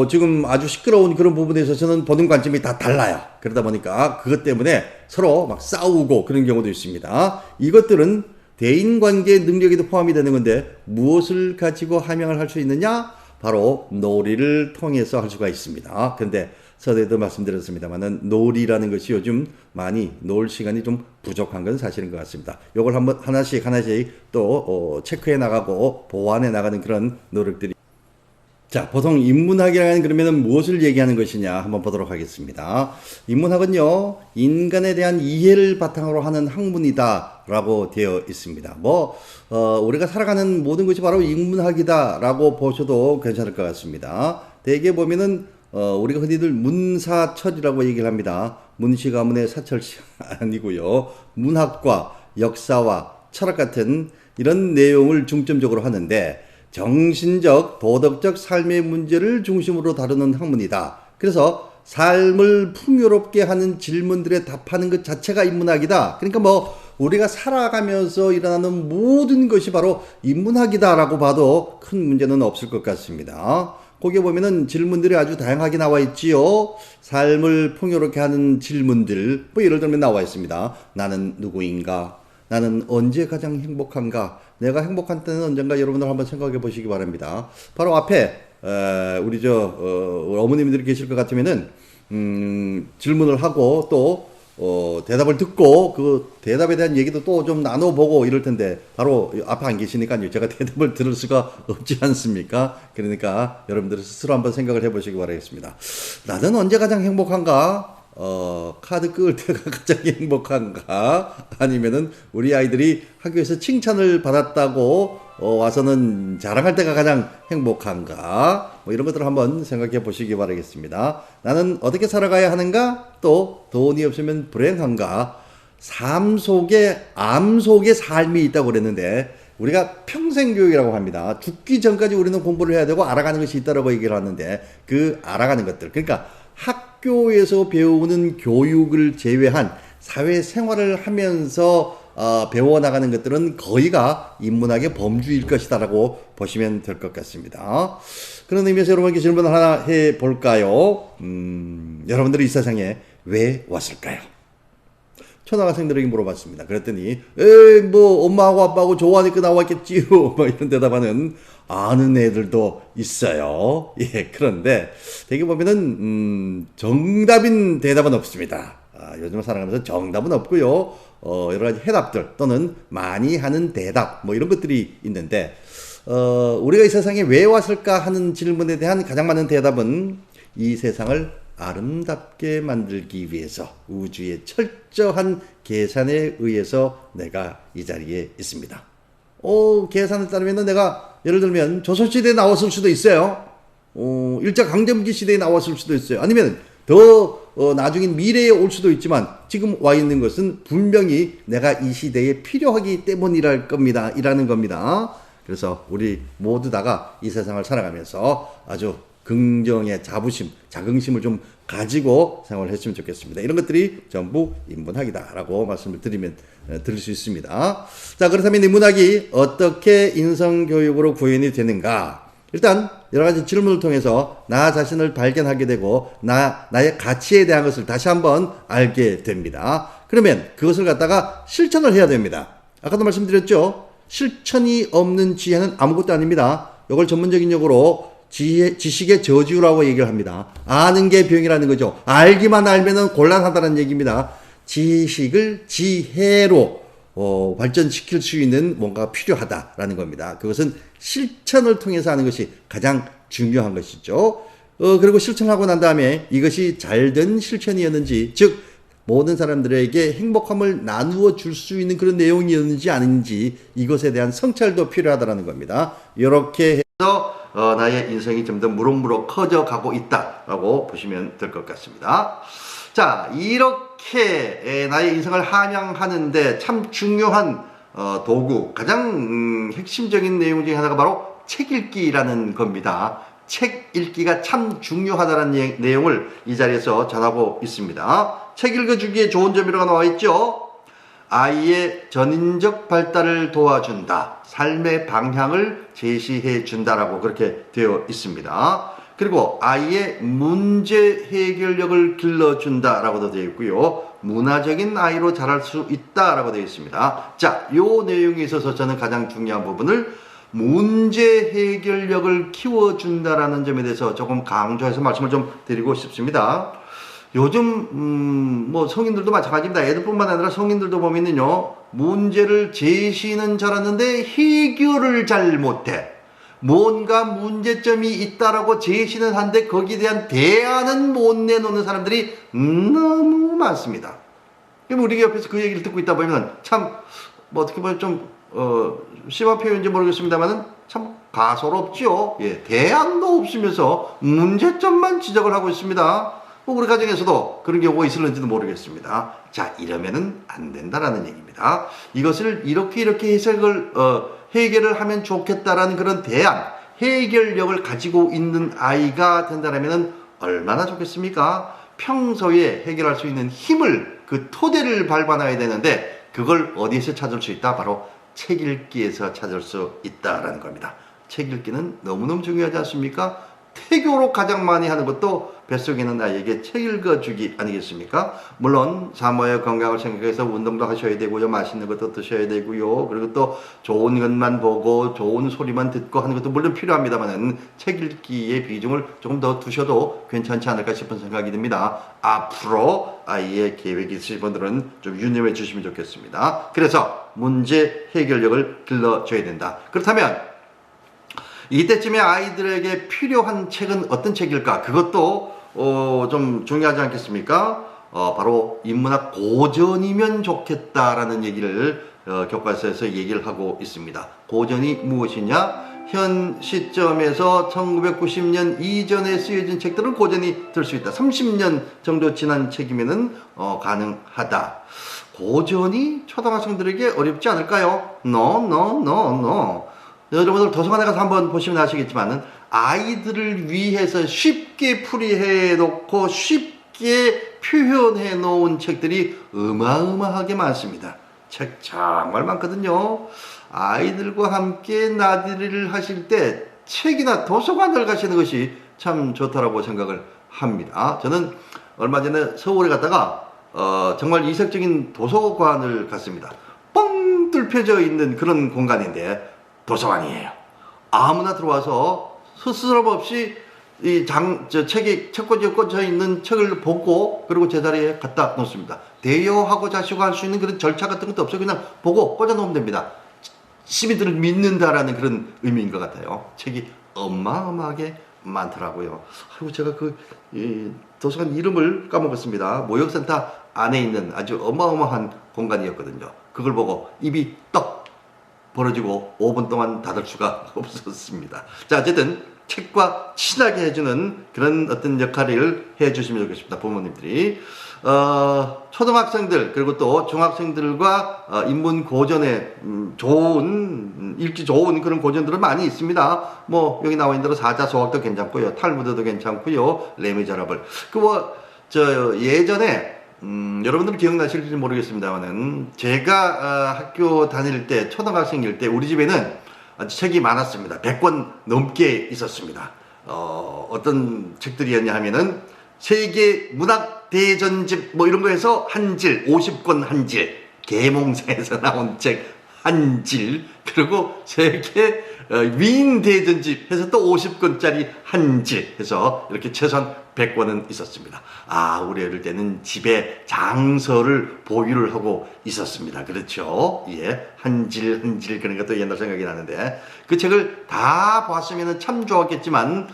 지금 아주 시끄러운 그런 부분에 있어서는 보는 관점이 다 달라요. 그러다 보니까 그것 때문에 서로 막 싸우고 그런 경우도 있습니다. 이것들은 대인관계 능력에도 포함이 되는 건데 무엇을 가지고 함양을 할 수 있느냐? 바로 놀이를 통해서 할 수가 있습니다. 그런데 서대도 말씀드렸습니다만은 놀이라는 것이 요즘 많이 놀 시간이 좀 부족한 건 사실인 것 같습니다. 요걸 한번 하나씩 또 체크해 나가고 보완해 나가는 그런 노력들이. 자, 보통 인문학이라는 그러면은 무엇을 얘기하는 것이냐 한번 보도록 하겠습니다. 인문학은요, 인간에 대한 이해를 바탕으로 하는 학문이다라고 되어 있습니다. 우리가 살아가는 모든 것이 바로 인문학이다라고 보셔도 괜찮을 것 같습니다. 대개 보면은 우리가 흔히들 문사철이라고 얘기를 합니다. 문시 가문의 사철시 아니고요. 문학과 역사와 철학 같은 이런 내용을 중점적으로 하는데 정신적, 도덕적 삶의 문제를 중심으로 다루는 학문이다. 그래서 삶을 풍요롭게 하는 질문들에 답하는 것 자체가 인문학이다. 그러니까 우리가 살아가면서 일어나는 모든 것이 바로 인문학이다라고 봐도 큰 문제는 없을 것 같습니다. 거기에 보면은 질문들이 아주 다양하게 나와 있지요. 삶을 풍요롭게 하는 질문들, 예를 들면 나와 있습니다. 나는 누구인가? 나는 언제 가장 행복한가? 내가 행복한 때는 언젠가? 여러분들 한번 생각해 보시기 바랍니다. 바로 앞에 우리 어머님들이 계실 것 같으면은 질문을 하고 또 대답을 듣고 그 대답에 대한 얘기도 또 좀 나눠보고 이럴 텐데 바로 앞에 안 계시니까요. 제가 대답을 들을 수가 없지 않습니까? 그러니까 여러분들 스스로 한번 생각을 해보시기 바라겠습니다. 나는 언제 가장 행복한가? 카드 끄을 때가 가장 행복한가? 아니면은 우리 아이들이 학교에서 칭찬을 받았다고 와서는 자랑할 때가 가장 행복한가? 뭐 이런 것들을 한번 생각해 보시기 바라겠습니다. 나는 어떻게 살아가야 하는가? 또 돈이 없으면 불행한가? 삶 속에 암 속에 삶이 있다고 그랬는데 우리가 평생교육이라고 합니다. 죽기 전까지 우리는 공부를 해야 되고 알아가는 것이 있다라고 얘기를 하는데 그 알아가는 것들, 그러니까 학교에서 배우는 교육을 제외한 사회생활을 하면서 배워나가는 것들은 거의가 인문학의 범주일 것이다라고 보시면 될 것 같습니다. 그런 의미에서 여러분께 질문을 하나 해볼까요? 여러분들이 이 세상에 왜 왔을까요? 초등학생들에게 물어봤습니다. 그랬더니 뭐 엄마하고 아빠하고 좋아하니까 나왔겠지요. 뭐 이런 대답하는 아는 애들도 있어요. 예, 그런데 되게 보면은 정답인 대답은 없습니다. 요즘 살아가면서 정답은 없고요. 여러 가지 해답들 또는 많이 하는 대답 뭐 이런 것들이 있는데 우리가 이 세상에 왜 왔을까 하는 질문에 대한 가장 많은 대답은 이 세상을 아름답게 만들기 위해서 우주의 철저한 계산에 의해서 내가 이 자리에 있습니다. 계산을 따르면 내가 예를 들면 조선시대에 나왔을 수도 있어요. 일제강점기 시대에 나왔을 수도 있어요. 아니면 더 나중인 미래에 올 수도 있지만 지금 와 있는 것은 분명히 내가 이 시대에 필요하기 때문이랄 겁니다. 이라는 겁니다. 그래서 우리 모두 다가 이 세상을 살아가면서 아주 긍정의 자긍심을 좀 가지고 생활을 했으면 좋겠습니다. 이런 것들이 전부 인문학이다라고 말씀을 드릴 수 있습니다. 자, 그렇다면 인문학이 어떻게 인성교육으로 구현이 되는가? 일단 여러 가지 질문을 통해서 나 자신을 발견하게 되고 나의 가치에 대한 것을 다시 한번 알게 됩니다. 그러면 그것을 갖다가 실천을 해야 됩니다. 아까도 말씀드렸죠? 실천이 없는 지혜는 아무것도 아닙니다. 이걸 전문적인 용어로 지식의 저주라고 얘기를 합니다. 아는 게 병이라는 거죠. 알기만 알면은 곤란하다는 얘기입니다. 지식을 지혜로 발전시킬 수 있는 뭔가가 필요하다라는 겁니다. 그것은 실천을 통해서 하는 것이 가장 중요한 것이죠. 그리고 실천하고 난 다음에 이것이 잘된 실천이었는지, 즉 모든 사람들에게 행복함을 나누어 줄 수 있는 그런 내용이었는지 아닌지 이것에 대한 성찰도 필요하다는 겁니다. 이렇게 해서 나의 인생이 좀 더 무럭무럭 커져가고 있다라고 보시면 될 것 같습니다. 자, 이렇게 나의 인생을 함양하는데 참 중요한 도구, 가장 핵심적인 내용 중에 하나가 바로 책 읽기라는 겁니다. 책 읽기가 참 중요하다는 내용을 이 자리에서 전하고 있습니다. 책 읽어주기에 좋은 점이라고 나와 있죠. 아이의 전인적 발달을 도와준다. 삶의 방향을 제시해 준다라고 그렇게 되어 있습니다. 그리고 아이의 문제 해결력을 길러준다라고도 되어 있고요. 문화적인 아이로 자랄 수 있다라고 되어 있습니다. 자, 요 내용에 있어서 저는 가장 중요한 부분을 문제 해결력을 키워준다라는 점에 대해서 조금 강조해서 말씀을 좀 드리고 싶습니다. 요즘 뭐 성인들도 마찬가지입니다. 애들뿐만 아니라 성인들도 보면은요, 문제를 제시는 잘하는데 해결을 잘 못해. 뭔가 문제점이 있다라고 제시는 한데 거기에 대한 대안은 못 내놓는 사람들이 너무 많습니다. 그럼 우리가 옆에서 그 얘기를 듣고 있다 보면 참 뭐 어떻게 보면 좀 심한 표현인지 모르겠습니다만은 참 가소롭죠. 예, 대안도 없으면서 문제점만 지적을 하고 있습니다. 우리 가정에서도 그런 경우가 있을는지도 모르겠습니다. 자, 이러면은 안 된다라는 얘기입니다. 이것을 이렇게 해결을 하면 좋겠다라는 그런 대안, 해결력을 가지고 있는 아이가 된다라면은 얼마나 좋겠습니까? 평소에 해결할 수 있는 힘을, 그 토대를 밟아놔야 되는데 그걸 어디에서 찾을 수 있다? 바로 책 읽기에서 찾을 수 있다라는 겁니다. 책 읽기는 너무너무 중요하지 않습니까? 태교로 가장 많이 하는 것도 뱃속에 있는 아이에게 책 읽어주기 아니겠습니까? 물론 사모의 건강을 생각해서 운동도 하셔야 되고요. 맛있는 것도 드셔야 되고요. 그리고 또 좋은 것만 보고 좋은 소리만 듣고 하는 것도 물론 필요합니다만 책 읽기의 비중을 조금 더 두셔도 괜찮지 않을까 싶은 생각이 듭니다. 앞으로 아이의 계획이 있으신 분들은 좀 유념해 주시면 좋겠습니다. 그래서 문제 해결력을 길러줘야 된다. 그렇다면 이때쯤에 아이들에게 필요한 책은 어떤 책일까? 그것도 좀 중요하지 않겠습니까? 바로 인문학 고전이면 좋겠다라는 얘기를 교과서에서 얘기를 하고 있습니다. 고전이 무엇이냐? 현 시점에서 1990년 이전에 쓰여진 책들은 고전이 될 수 있다. 30년 정도 지난 책이면은 가능하다. 고전이 초등학생들에게 어렵지 않을까요? No. 여러분들 도서관에 가서 한번 보시면 아시겠지만은 아이들을 위해서 쉽게 풀이해 놓고 쉽게 표현해 놓은 책들이 어마어마하게 많습니다. 책 정말 많거든요. 아이들과 함께 나들이를 하실 때 책이나 도서관을 가시는 것이 참 좋다라고 생각을 합니다. 저는 얼마 전에 서울에 갔다가 정말 이색적인 도서관을 갔습니다. 뻥 뚫혀져 있는 그런 공간인데 도서관이에요. 아무나 들어와서 스스럼 없이 책이 책꽂이에 꽂혀 있는 책을 보고 그리고 제자리에 갖다 놓습니다. 대여하고 자시고 할 수 있는 그런 절차 같은 것도 없어요. 그냥 보고 꽂아 놓으면 됩니다. 시민들을 믿는다라는 그런 의미인 것 같아요. 책이 어마어마하게 많더라고요. 아이고, 제가 도서관 이름을 까먹었습니다. 모욕센터 안에 있는 아주 어마어마한 공간이었거든요. 그걸 보고 입이 떡 벌어지고 5분 동안 닫을 수가 없었습니다. 자, 어쨌든 책과 친하게 해주는 그런 어떤 역할을 해주시면 좋겠습니다. 부모님들이. 초등학생들 그리고 또 중학생들과 인문 고전에 읽기 좋은 그런 고전들은 많이 있습니다. 뭐 여기 나와 있는 대로 사자소학도 괜찮고요, 탈무드도 괜찮고요, 레미제라블. 예전에 여러분들 기억나실지 모르겠습니다만은 제가 학교 다닐 때 초등학생일 때 우리 집에는 책이 많았습니다. 100권 넘게 있었습니다. 어떤 책들이었냐 하면은 세계 문학 대전집 뭐 이런 거 해서 한 질, 50권 한 질, 계몽사에서 나온 책 한 질, 그리고 세계 위인 대전집 해서 또 50권짜리 한 질 해서 이렇게 최소한 100권은 있었습니다. 우리 어릴 때는 집에 장서를 보유를 하고 있었습니다. 그렇죠? 예. 한 질, 그런 것도 옛날 생각이 나는데, 그 책을 다 봤으면 참 좋았겠지만,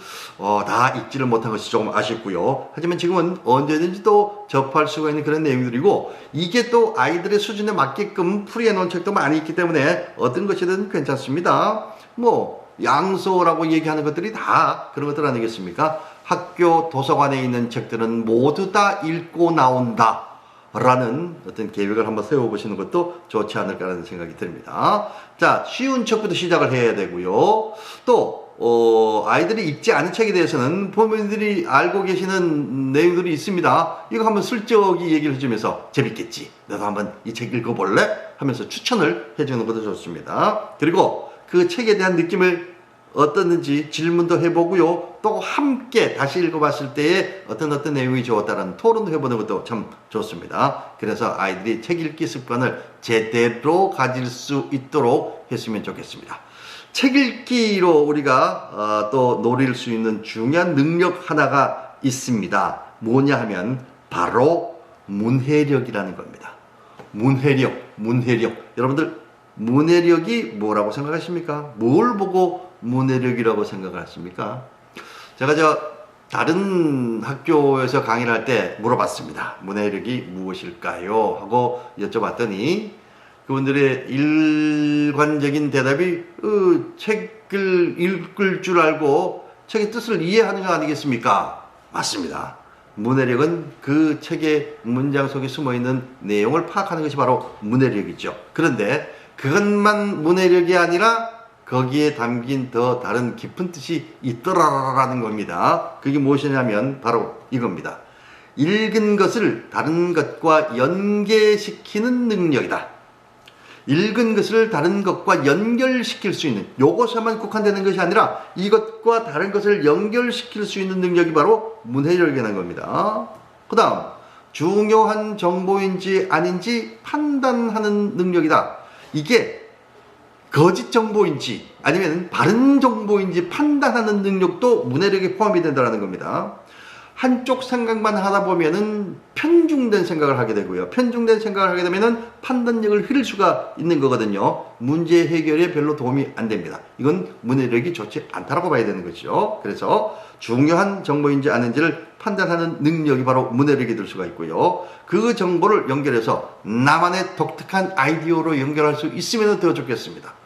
다 읽지를 못한 것이 조금 아쉽고요. 하지만 지금은 언제든지 또 접할 수가 있는 그런 내용들이고, 이게 또 아이들의 수준에 맞게끔 풀이해 놓은 책도 많이 있기 때문에 어떤 것이든 괜찮습니다. 뭐, 양서라고 얘기하는 것들이 다 그런 것들 아니겠습니까? 학교 도서관에 있는 책들은 모두 다 읽고 나온다 라는 어떤 계획을 한번 세워보시는 것도 좋지 않을까라는 생각이 듭니다. 자, 쉬운 책부터 시작을 해야 되고요. 또 아이들이 읽지 않은 책에 대해서는 부모님들이 알고 계시는 내용들이 있습니다. 이거 한번 슬쩍이 얘기를 해주면서 재밌겠지, 너도 한번 이 책 읽어볼래? 하면서 추천을 해주는 것도 좋습니다. 그리고 그 책에 대한 느낌을 어떻는지 질문도 해보고요. 또 함께 다시 읽어봤을 때에 어떤 내용이 좋았다는 토론도 해보는 것도 참 좋습니다. 그래서 아이들이 책 읽기 습관을 제대로 가질 수 있도록 했으면 좋겠습니다. 책 읽기로 우리가 또 노릴 수 있는 중요한 능력 하나가 있습니다. 뭐냐 하면 바로 문해력이라는 겁니다. 문해력. 여러분들 문해력이 뭐라고 생각하십니까? 뭘 보고 문해력이라고 생각하십니까? 제가 다른 학교에서 강의를 할 때 물어봤습니다. 문해력이 무엇일까요? 하고 여쭤봤더니 그분들의 일관적인 대답이 책을 읽을 줄 알고 책의 뜻을 이해하는 거 아니겠습니까? 맞습니다. 문해력은 그 책의 문장 속에 숨어있는 내용을 파악하는 것이 바로 문해력이죠. 그런데 그것만 문해력이 아니라 거기에 담긴 더 다른 깊은 뜻이 있더라라는 겁니다. 그게 무엇이냐면 바로 이겁니다. 읽은 것을 다른 것과 연계시키는 능력이다. 읽은 것을 다른 것과 연결시킬 수 있는, 요것에만 국한되는 것이 아니라 이것과 다른 것을 연결시킬 수 있는 능력이 바로 문해력이라는 겁니다. 그 다음, 중요한 정보인지 아닌지 판단하는 능력이다. 이게 거짓 정보인지 아니면 바른 정보인지 판단하는 능력도 문해력에 포함이 된다는 겁니다. 한쪽 생각만 하다 보면은 편중된 생각을 하게 되고요. 편중된 생각을 하게 되면은 판단력을 흐릴 수가 있는 거거든요. 문제 해결에 별로 도움이 안 됩니다. 이건 문해력이 좋지 않다라고 봐야 되는 것이죠. 그래서 중요한 정보인지 아닌지를 판단하는 능력이 바로 문해력이 될 수가 있고요. 그 정보를 연결해서 나만의 독특한 아이디어로 연결할 수 있으면 더 좋겠습니다.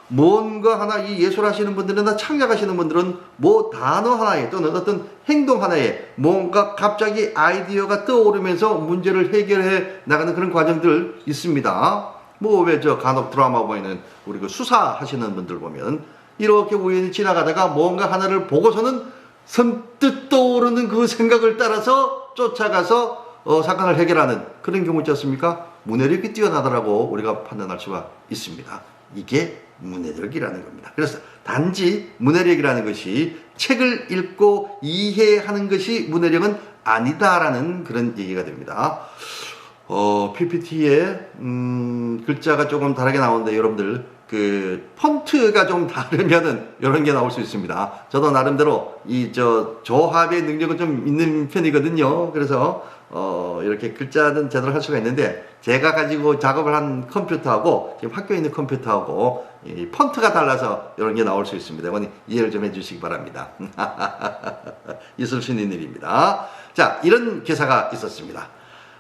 뭔가 하나 이 예술하시는 분들이나 창작하시는 분들은 뭐 단어 하나에 또는 어떤 행동 하나에 뭔가 갑자기 아이디어가 떠오르면서 문제를 해결해 나가는 그런 과정들 있습니다. 뭐 왜 저 간혹 드라마 보이는 우리 그 수사하시는 분들 보면 이렇게 우연히 지나가다가 뭔가 하나를 보고서는 선뜻 떠오르는 그 생각을 따라서 쫓아가서 사건을 해결하는 그런 경우 있지 않습니까? 문해력이 뛰어나더라고 우리가 판단할 수가 있습니다. 이게 문해력이라는 겁니다. 그래서 단지 문해력이라는 것이 책을 읽고 이해하는 것이 문해력은 아니다라는 그런 얘기가 됩니다. PPT에 글자가 조금 다르게 나오는데 여러분들 그 폰트가 좀 다르면은 이런 게 나올 수 있습니다. 저도 나름대로 이 조합의 능력은 좀 있는 편이거든요. 그래서 이렇게 글자는 제대로 할 수가 있는데 제가 가지고 작업을 한 컴퓨터하고 지금 학교에 있는 컴퓨터하고 이 폰트가 달라서 이런 게 나올 수 있습니다. 이번에 이해를 좀 해주시기 바랍니다. 있을 수 있는 일입니다. 자, 이런 기사가 있었습니다.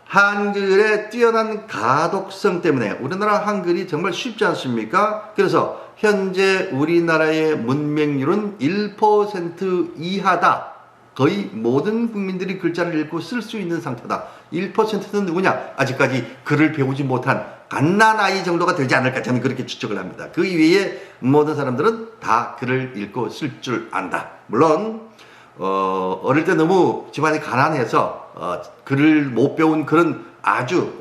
한글의 뛰어난 가독성 때문에 우리나라 한글이 정말 쉽지 않습니까? 그래서 현재 우리나라의 문맹률은 1% 이하다. 거의 모든 국민들이 글자를 읽고 쓸 수 있는 상태다. 1%는 누구냐? 아직까지 글을 배우지 못한 갓난아이 정도가 되지 않을까 저는 그렇게 추측을 합니다. 그 이외에 모든 사람들은 다 글을 읽고 쓸 줄 안다. 물론 어릴 때 너무 집안이 가난해서 글을 못 배운 그런 아주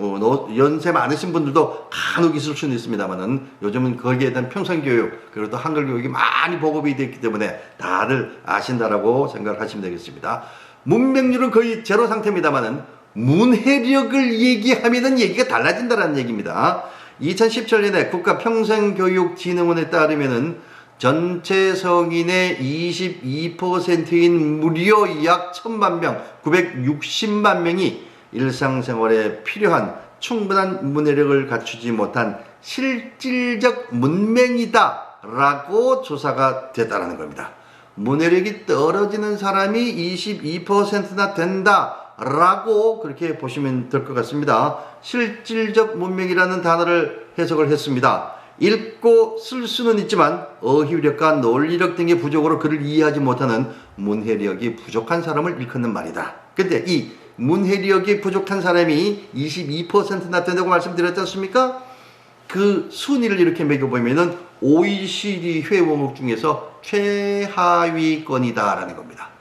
연세 많으신 분들도 간혹 있을 수는 있습니다만은 요즘은 거기에 대한 평생교육 그리고 또 한글 교육이 많이 보급이 됐기 때문에 다들 아신다라고 생각을 하시면 되겠습니다. 문맹률은 거의 제로 상태입니다만은 문해력을 얘기하면은 얘기가 달라진다는 얘기입니다. 2017년에 국가평생교육진흥원에 따르면은 전체 성인의 22%인 무려 약 1000만 명, 960만 명이 일상생활에 필요한 충분한 문해력을 갖추지 못한 실질적 문맹이다 라고 조사가 됐다는 겁니다. 문해력이 떨어지는 사람이 22%나 된다 라고 그렇게 보시면 될 것 같습니다. 실질적 문맹이라는 단어를 해석을 했습니다. 읽고 쓸 수는 있지만 어휘력과 논리력 등의 부족으로 글을 이해하지 못하는 문해력이 부족한 사람을 일컫는 말이다. 근데 이 문해력이 부족한 사람이 22%나 된다고 말씀드렸지 않습니까? 그 순위를 이렇게 매겨보면은 OECD 회원국 중에서 최하위권이다 라는 겁니다.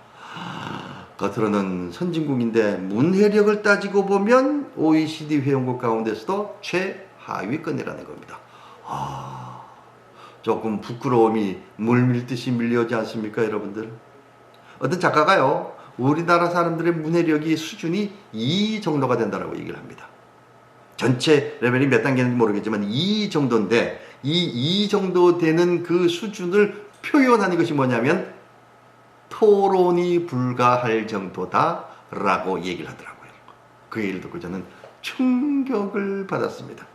겉으로는 선진국인데 문해력을 따지고 보면 OECD 회원국 가운데서도 최하위권이라는 겁니다. 조금 부끄러움이 물밀듯이 밀려오지 않습니까, 여러분들? 어떤 작가가요, 우리나라 사람들의 문해력이 수준이 2 정도가 된다라고 얘기를 합니다. 전체 레벨이 몇 단계인지 모르겠지만 2 정도인데 이 2 정도 되는 그 수준을 표현하는 것이 뭐냐면 토론이 불가할 정도다 라고 얘기를 하더라고요. 그 얘기를 듣고 저는 충격을 받았습니다.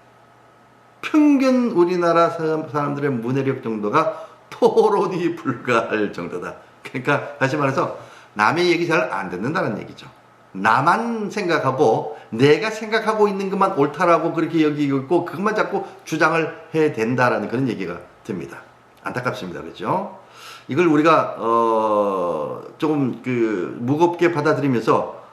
평균 우리나라 사람들의 문해력 정도가 토론이 불가할 정도다. 그러니까 다시 말해서 남의 얘기 잘 안 듣는다는 얘기죠. 나만 생각하고 내가 생각하고 있는 것만 옳다라고 그렇게 여기고 있고 그것만 자꾸 주장을 해야 된다라는 그런 얘기가 듭니다. 안타깝습니다. 그렇죠? 이걸 우리가 조금 무겁게 받아들이면서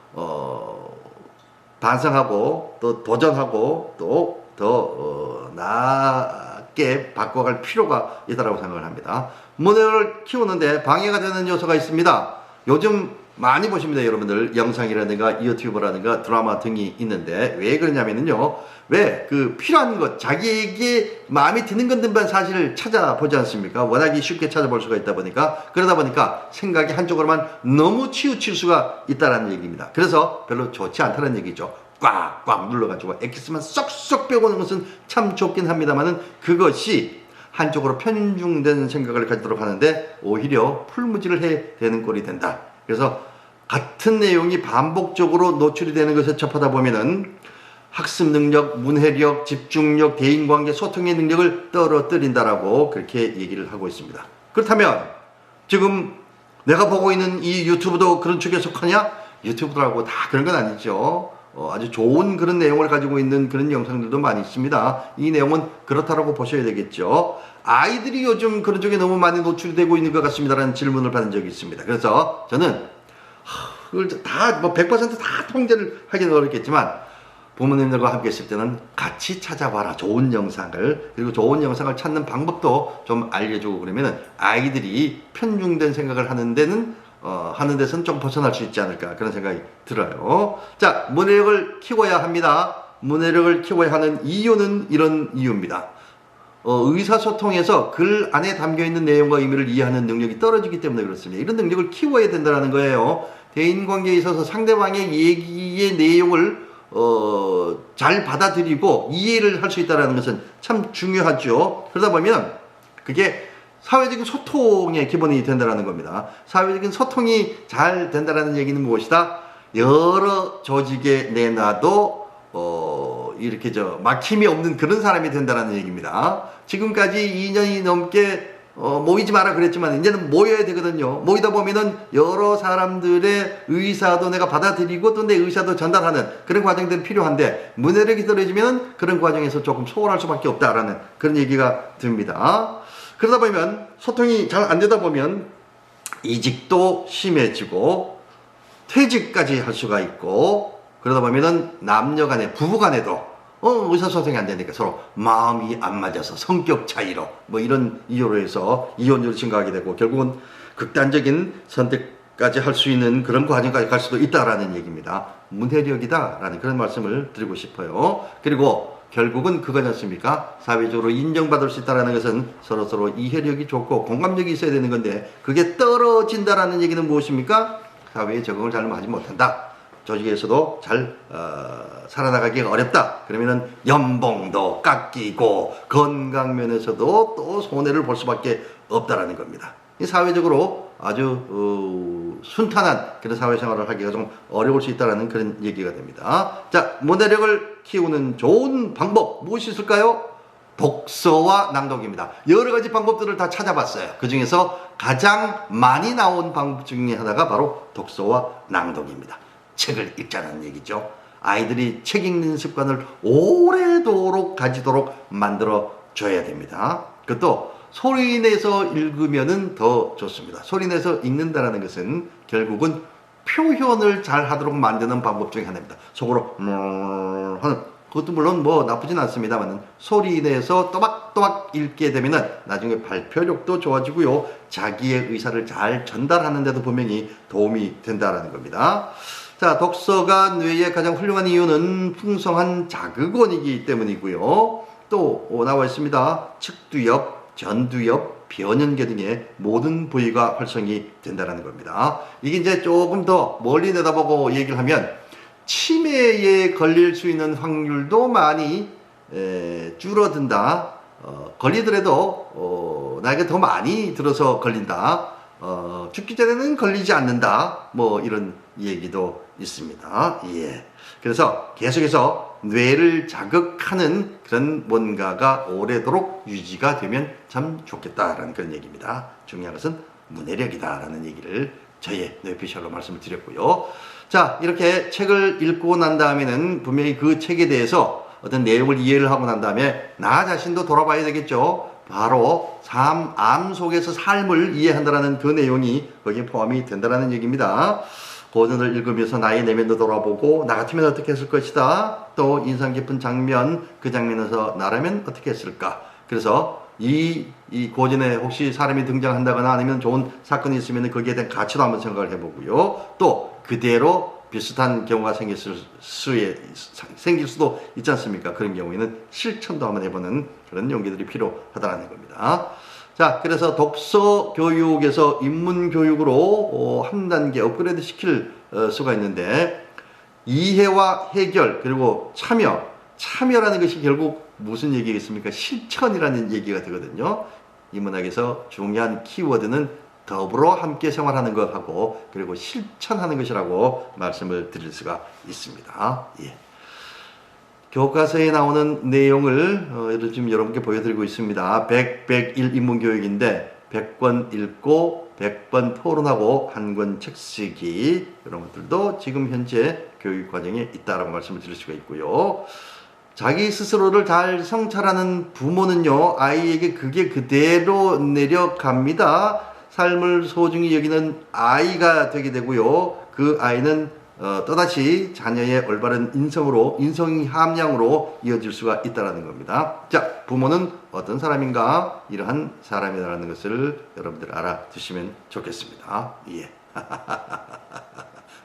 반성하고 또 도전하고 또 더 나게 바꿔갈 필요가 있다고 생각을 합니다. 문해력을 키우는데 방해가 되는 요소가 있습니다. 요즘 많이 보십니다, 여러분들. 영상이라든가 유튜브라든가 드라마 등이 있는데 왜 그러냐면요, 왜 필요한 것, 자기에게 마음에 드는 것들만 사실 찾아보지 않습니까? 워낙에 쉽게 찾아볼 수가 있다 보니까, 그러다 보니까 생각이 한쪽으로만 너무 치우칠 수가 있다는 얘기입니다. 그래서 별로 좋지 않다는 얘기죠. 꽉꽉 눌러가지고 엑기스만 쏙쏙 빼고는 것은 참 좋긴 합니다만은 그것이 한쪽으로 편중된 생각을 가지도록 하는데 오히려 풀무지를 해야 되는 꼴이 된다. 그래서 같은 내용이 반복적으로 노출이 되는 것에 접하다 보면은 학습 능력, 문해력, 집중력, 대인관계, 소통의 능력을 떨어뜨린다라고 그렇게 얘기를 하고 있습니다. 그렇다면 지금 내가 보고 있는 이 유튜브도 그런 축에 속하냐? 유튜브라고 다 그런 건 아니죠. 아주 좋은 그런 내용을 가지고 있는 그런 영상들도 많이 있습니다. 이 내용은 그렇다라고 보셔야 되겠죠. 아이들이 요즘 그런 쪽에 너무 많이 노출되고 있는 것 같습니다라는 질문을 받은 적이 있습니다. 그래서 저는 그걸 다 100%다 통제를 하기는 어렵겠지만 부모님들과 함께 있을 때는 같이 찾아봐라. 좋은 영상을. 그리고 좋은 영상을 찾는 방법도 좀 알려주고 그러면은 아이들이 편중된 생각을 하는 데서는 좀 벗어날 수 있지 않을까 그런 생각이 들어요. 자, 문해력을 키워야 합니다. 문해력을 키워야 하는 이유는 이런 이유입니다. 의사소통에서 글 안에 담겨있는 내용과 의미를 이해하는 능력이 떨어지기 때문에 그렇습니다. 이런 능력을 키워야 된다는 거예요. 대인관계에 있어서 상대방의 얘기의 내용을 잘 받아들이고 이해를 할 수 있다는 것은 참 중요하죠. 그러다 보면 그게 사회적인 소통의 기본이 된다는 겁니다. 사회적인 소통이 잘 된다는 얘기는 무엇이다? 여러 조직에 내놔도 이렇게 막힘이 없는 그런 사람이 된다는 얘기입니다. 지금까지 2년이 넘게 모이지 마라 그랬지만 이제는 모여야 되거든요. 모이다 보면은 여러 사람들의 의사도 내가 받아들이고 또 내 의사도 전달하는 그런 과정들이 필요한데 문해력이 떨어지면 그런 과정에서 조금 소홀할 수밖에 없다라는 그런 얘기가 듭니다. 그러다 보면 소통이 잘 안 되다 보면 이직도 심해지고 퇴직까지 할 수가 있고 그러다 보면은 남녀 간에 부부 간에도 의사소통이 안 되니까 서로 마음이 안 맞아서 성격 차이로 이런 이유로 해서 이혼율이 증가하게 되고 결국은 극단적인 선택까지 할 수 있는 그런 과정까지 갈 수도 있다라는 얘기입니다. 문해력이다라는 그런 말씀을 드리고 싶어요. 그리고 결국은 그거지 않습니까? 사회적으로 인정받을 수 있다는 것은 서로서로 이해력이 좋고 공감력이 있어야 되는 건데 그게 떨어진다라는 얘기는 무엇입니까? 사회에 적응을 잘 하지 못한다. 조직에서도 잘 살아나가기가 어렵다. 그러면은 연봉도 깎이고 건강면에서도 또 손해를 볼 수밖에 없다라는 겁니다. 이 사회적으로 아주 순탄한 그런 사회생활을 하기가 좀 어려울 수 있다는 그런 얘기가 됩니다. 자, 문해력을 키우는 좋은 방법 무엇이 있을까요? 독서와 낭독입니다. 여러 가지 방법들을 다 찾아봤어요. 그 중에서 가장 많이 나온 방법 중에 하나가 바로 독서와 낭독입니다. 책을 읽자는 얘기죠. 아이들이 책 읽는 습관을 오래도록 가지도록 만들어 줘야 됩니다. 그것도 소리 내서 읽으면은 더 좋습니다. 소리 내서 읽는다라는 것은 결국은 표현을 잘 하도록 만드는 방법 중에 하나입니다. 속으로 하는 그것도 물론 나쁘진 않습니다만 소리 내서 또박또박 읽게 되면은 나중에 발표력도 좋아지고요. 자기의 의사를 잘 전달하는 데도 분명히 도움이 된다라는 겁니다. 자, 독서가 뇌의 가장 훌륭한 이유는 풍성한 자극원이기 때문이고요. 또 나와 있습니다. 측두엽, 전두엽, 변연계 등의 모든 부위가 활성이 된다는 겁니다. 이게 이제 조금 더 멀리 내다보고 얘기를 하면 치매에 걸릴 수 있는 확률도 많이 줄어든다. 걸리더라도 나에게 더 많이 들어서 걸린다. 죽기 전에는 걸리지 않는다. 이런 얘기도 있습니다. 예. 그래서 계속해서 뇌를 자극하는 그런 뭔가가 오래도록 유지가 되면 참 좋겠다라는 그런 얘기입니다. 중요한 것은 문해력이다라는 얘기를 저의 뇌피셜로 말씀을 드렸고요. 자, 이렇게 책을 읽고 난 다음에는 분명히 그 책에 대해서 어떤 내용을 이해를 하고 난 다음에 나 자신도 돌아봐야 되겠죠. 바로 암 속에서 삶을 이해한다라는 그 내용이 거기에 포함이 된다라는 얘기입니다. 고전을 읽으면서 나의 내면도 돌아보고 나 같으면 어떻게 했을 것이다. 또 인상 깊은 장면, 그 장면에서 나라면 어떻게 했을까. 그래서 이 고전에 혹시 사람이 등장한다거나 아니면 좋은 사건이 있으면 거기에 대한 가치도 한번 생각을 해보고요. 또 그대로 비슷한 경우가 생길 수도 있지 않습니까? 그런 경우에는 실천도 한번 해보는 그런 용기들이 필요하다는 겁니다. 자, 그래서 독서 교육에서 인문 교육으로 한 단계 업그레이드 시킬 수가 있는데 이해와 해결 그리고 참여라는 것이 결국 무슨 얘기겠습니까? 실천이라는 얘기가 되거든요. 이 문학에서 중요한 키워드는 더불어 함께 생활하는 것하고 그리고 실천하는 것이라고 말씀을 드릴 수가 있습니다. 예. 교과서에 나오는 내용을 지금 여러분께 보여드리고 있습니다. 101 인문교육인데 100권 읽고 100번 토론하고 한 권 책 쓰기 이런 것들도 지금 현재 교육 과정에 있다라고 말씀을 드릴 수가 있고요. 자기 스스로를 잘 성찰하는 부모는요, 아이에게 그게 그대로 내려갑니다. 삶을 소중히 여기는 아이가 되게 되고요. 그 아이는 또다시 자녀의 올바른 인성 함양으로 이어질 수가 있다는 겁니다. 자, 부모는 어떤 사람인가? 이러한 사람이라는 것을 여러분들 알아두시면 좋겠습니다. 예.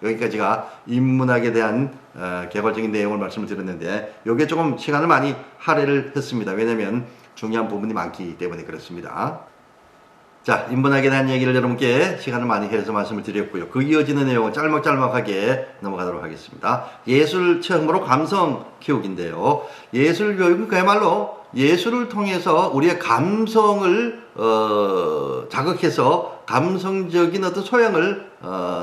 여기까지가 인문학에 대한 개괄적인 내용을 말씀을 드렸는데 이게 조금 시간을 많이 할애를 했습니다. 왜냐하면 중요한 부분이 많기 때문에 그렇습니다. 자, 인문학에 대한 얘기를 여러분께 시간을 많이 해서 말씀을 드렸고요. 그 이어지는 내용은 짤막짤막하게 넘어가도록 하겠습니다. 예술 체험으로 감성 키우기인데요. 예술 교육은 그야말로 예술을 통해서 우리의 감성을 자극해서 감성적인 어떤 소양을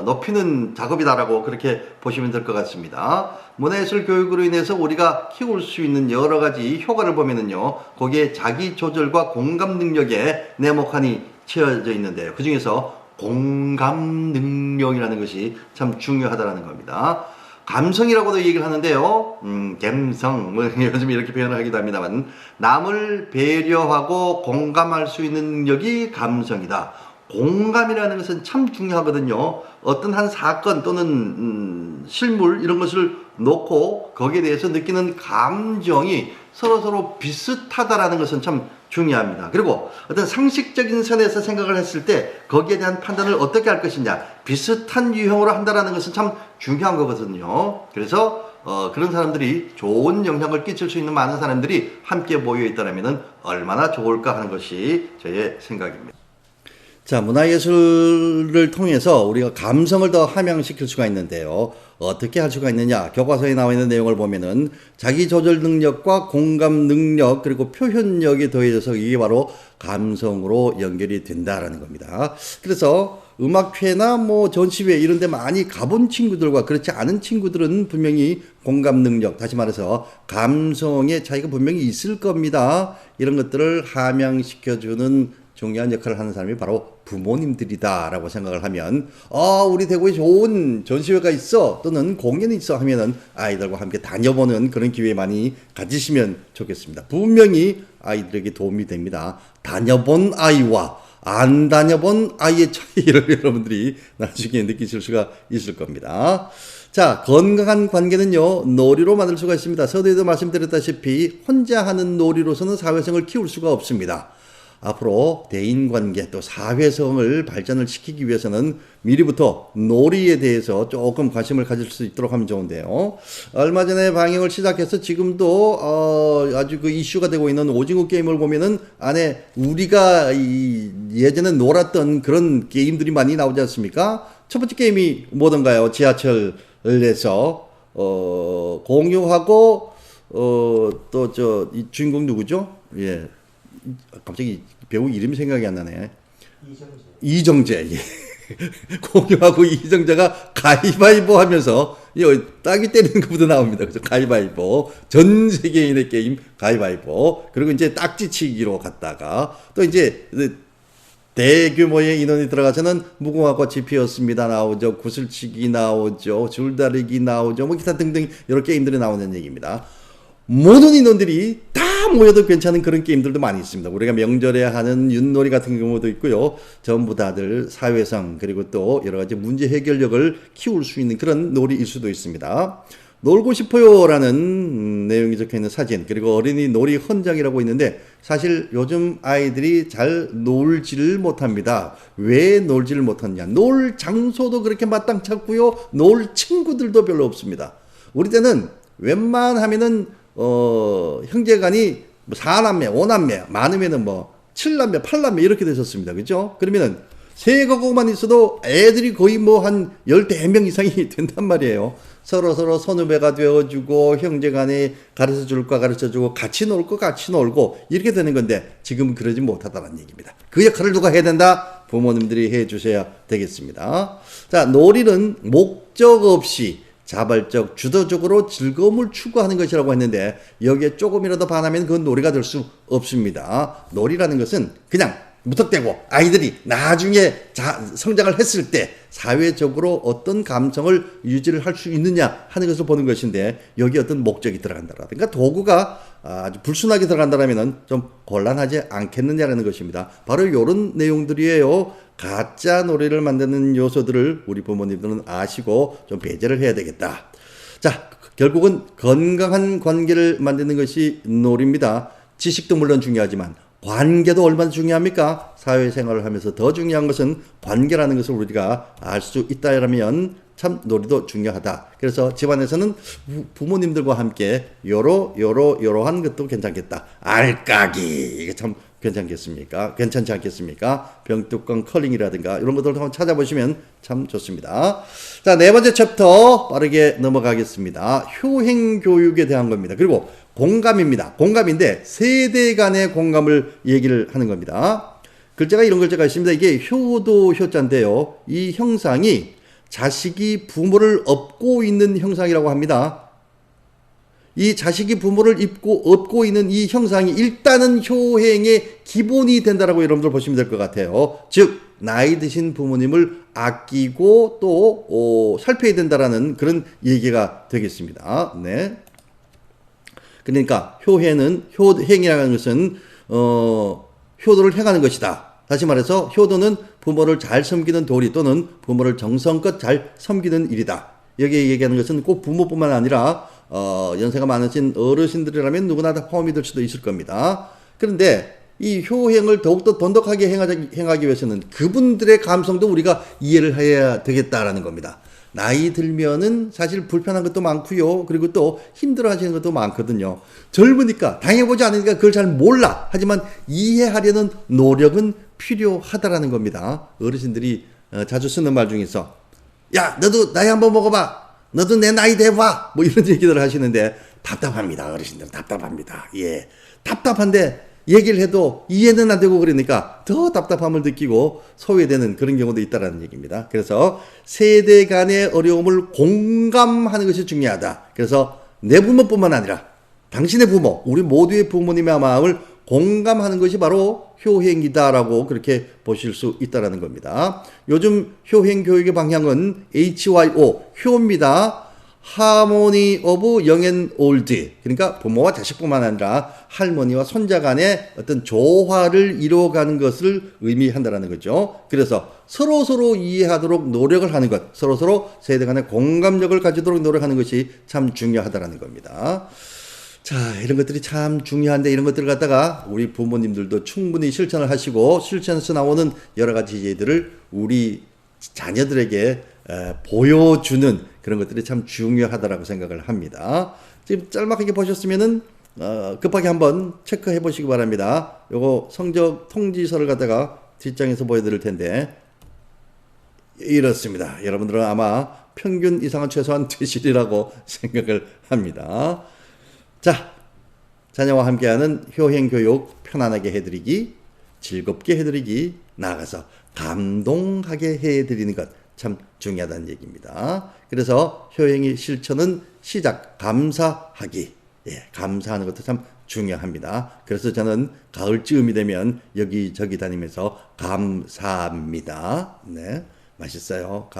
높이는 작업이다라고 그렇게 보시면 될 것 같습니다. 문화예술 교육으로 인해서 우리가 키울 수 있는 여러 가지 효과를 보면은요, 거기에 자기 조절과 공감 능력에 내목하니 채워져 있는데요. 그 중에서 공감 능력이라는 것이 참 중요하다는 겁니다. 감성이라고도 얘기를 하는데요. 감성, 뭐 요즘 이렇게 표현을 하기도 합니다만, 남을 배려하고 공감할 수 있는 능력이 감성이다. 공감이라는 것은 참 중요하거든요. 어떤 한 사건 또는 실물 이런 것을 놓고 거기에 대해서 느끼는 감정이 서로 비슷하다라는 것은 참 중요합니다. 그리고 어떤 상식적인 선에서 생각을 했을 때 거기에 대한 판단을 어떻게 할 것이냐, 비슷한 유형으로 한다라는 것은 참 중요한 거거든요. 그래서 그런 사람들이 좋은 영향을 끼칠 수 있는 많은 사람들이 함께 모여 있다면 얼마나 좋을까 하는 것이 저의 생각입니다. 자, 문화예술을 통해서 우리가 감성을 더 함양시킬 수가 있는데요. 어떻게 할 수가 있느냐? 교과서에 나와 있는 내용을 보면은 자기 조절 능력과 공감 능력 그리고 표현력이 더해져서 이게 바로 감성으로 연결이 된다라는 겁니다. 그래서 음악회나 뭐 전시회 이런 데 많이 가본 친구들과 그렇지 않은 친구들은 분명히 공감 능력, 다시 말해서 감성의 차이가 분명히 있을 겁니다. 이런 것들을 함양시켜주는 중요한 역할을 하는 사람이 바로 부모님들이다라고 생각을 하면 우리 대구에 좋은 전시회가 있어 또는 공연이 있어 하면은 아이들과 함께 다녀보는 그런 기회 많이 가지시면 좋겠습니다. 분명히 아이들에게 도움이 됩니다. 다녀본 아이와 안 다녀본 아이의 차이를 여러분들이 나중에 느끼실 수가 있을 겁니다. 자, 건강한 관계는요, 놀이로 만들 수가 있습니다. 서두에도 말씀드렸다시피 혼자 하는 놀이로서는 사회성을 키울 수가 없습니다. 앞으로 대인관계 또 사회성을 발전을 시키기 위해서는 미리부터 놀이에 대해서 조금 관심을 가질 수 있도록 하면 좋은데요. 얼마 전에 방영을 시작해서 지금도 아주 그 이슈가 되고 있는 오징어 게임을 보면은 안에 우리가 예전에 놀았던 그런 게임들이 많이 나오지 않습니까? 첫 번째 게임이 뭐던가요? 지하철에서 공유하고 또 이 주인공 누구죠? 예. 갑자기 배우 이름이 생각이 안 나네. 이정재. 예. 공유하고 이정재가 가위바위보 하면서 딱이 때리는 것부터 나옵니다. 그래서 가위바위보. 전 세계인의 게임 가위바위보. 그리고 이제 딱지치기로 갔다가 또 이제 대규모의 인원이 들어가서는 무궁화 꽃이 피었습니다 나오죠. 구슬치기 나오죠. 줄다리기 나오죠. 뭐 기타 등등 여러 게임들이 나오는 얘기입니다. 모든 인원들이 다 모여도 괜찮은 그런 게임들도 많이 있습니다. 우리가 명절에 하는 윷놀이 같은 경우도 있고요. 전부 다들 사회성 그리고 또 여러 가지 문제 해결력을 키울 수 있는 그런 놀이일 수도 있습니다. 놀고 싶어요 라는 내용이 적혀있는 사진 그리고 어린이 놀이 헌장이라고 있는데 사실 요즘 아이들이 잘 놀지를 못합니다. 왜 놀지를 못하느냐. 놀 장소도 그렇게 마땅찮고요. 놀 친구들도 별로 없습니다. 우리 때는 웬만하면은 형제간이 4남매, 5남매, 많으면은 7남매, 8남매 이렇게 되셨습니다. 그죠? 그러면은 세 가구만 있어도 애들이 거의 한 14명 이상이 된단 말이에요. 서로 선후배가 되어주고 형제간에 가르쳐줄 거 가르쳐주고 같이 놀 거 같이 놀고 이렇게 되는 건데 지금은 그러지 못하다는 얘기입니다. 그 역할을 누가 해야 된다? 부모님들이 해 주셔야 되겠습니다. 자, 놀이는 목적 없이 자발적, 주도적으로 즐거움을 추구하는 것이라고 했는데 여기에 조금이라도 반하면 그건 놀이가 될 수 없습니다. 놀이라는 것은 그냥 무턱대고 아이들이 나중에 성장을 했을 때 사회적으로 어떤 감성을 유지를 할 수 있느냐 하는 것을 보는 것인데 여기에 어떤 목적이 들어간다라든가 도구가 아주 불순하게 들어간다면 좀 곤란하지 않겠느냐라는 것입니다. 바로 이런 내용들이에요. 가짜 놀이를 만드는 요소들을 우리 부모님들은 아시고 좀 배제를 해야 되겠다. 자, 결국은 건강한 관계를 만드는 것이 놀이입니다. 지식도 물론 중요하지만 관계도 얼마나 중요합니까? 사회생활을 하면서 더 중요한 것은 관계라는 것을 우리가 알 수 있다라면 참 놀이도 중요하다. 그래서 집안에서는 부모님들과 함께 요러한 것도 괜찮겠다. 알까기 이게 참 괜찮겠습니까? 괜찮지 않겠습니까? 병뚜껑 컬링이라든가 이런 것들 한번 찾아보시면 참 좋습니다. 자, 네 번째 챕터 빠르게 넘어가겠습니다. 효행 교육에 대한 겁니다. 그리고 공감입니다. 공감인데 세대 간의 공감을 얘기를 하는 겁니다. 글자가 이런 글자가 있습니다. 이게 효도 효자인데요. 이 형상이 자식이 부모를 업고 있는 형상이라고 합니다. 이 자식이 부모를 업고 있는 이 형상이 일단은 효행의 기본이 된다라고 여러분들 보시면 될 것 같아요. 즉 나이 드신 부모님을 아끼고 또 살펴야 된다라는 그런 얘기가 되겠습니다. 네. 그러니까 효행이라는 것은 효도를 행하는 것이다. 다시 말해서 효도는 부모를 잘 섬기는 도리 또는 부모를 정성껏 잘 섬기는 일이다. 여기에 얘기하는 것은 꼭 부모뿐만 아니라 연세가 많으신 어르신들이라면 누구나 다 포함이 될 수도 있을 겁니다. 그런데 이 효행을 더욱더 돈독하게 행하기 위해서는 그분들의 감성도 우리가 이해를 해야 되겠다라는 겁니다. 나이 들면은 사실 불편한 것도 많고요. 그리고 또 힘들어 하시는 것도 많거든요. 젊으니까 당해보지 않으니까 그걸 잘 몰라. 하지만 이해하려는 노력은 필요하다라는 겁니다. 어르신들이 자주 쓰는 말 중에서 야 너도 나이 한번 먹어봐. 너도 내 나이 돼봐. 뭐 이런 얘기들을 하시는데 답답합니다. 어르신들은 답답합니다. 예, 답답한데 얘기를 해도 이해는 안 되고 그러니까 더 답답함을 느끼고 소외되는 그런 경우도 있다는 얘기입니다. 그래서 세대 간의 어려움을 공감하는 것이 중요하다. 그래서 내 부모뿐만 아니라 당신의 부모, 우리 모두의 부모님의 마음을 공감하는 것이 바로 효행이다라고 그렇게 보실 수 있다는 겁니다. 요즘 효행 교육의 방향은 HYO, 효입니다. 하모니 오브 영 앤 올드, 그러니까 부모와 자식뿐만 아니라 할머니와 손자 간의 어떤 조화를 이루어가는 것을 의미한다는 거죠. 그래서 서로 이해하도록 노력을 하는 것, 서로 세대 간의 공감력을 가지도록 노력하는 것이 참 중요하다는 겁니다. 자, 이런 것들이 참 중요한데 이런 것들을 갖다가 우리 부모님들도 충분히 실천을 하시고 실천에서 나오는 여러 가지 예들을 우리 자녀들에게 보여주는 그런 것들이 참 중요하다라고 생각을 합니다. 지금 짤막하게 보셨으면은 급하게 한번 체크해 보시기 바랍니다. 요거 성적 통지서를 갖다가 뒷장에서 보여드릴 텐데 이렇습니다. 여러분들은 아마 평균 이상은 최소한 되시리라고 생각을 합니다. 자, 자녀와 함께하는 효행교육 편안하게 해드리기, 즐겁게 해드리기, 나아가서 감동하게 해드리는 것 참 중요하다는 얘기입니다. 그래서 효행의 실천은 시작, 감사하기. 예, 감사하는 것도 참 중요합니다. 그래서 저는 가을쯤이 되면 여기저기 다니면서 감사합니다. 네, 맛있어요.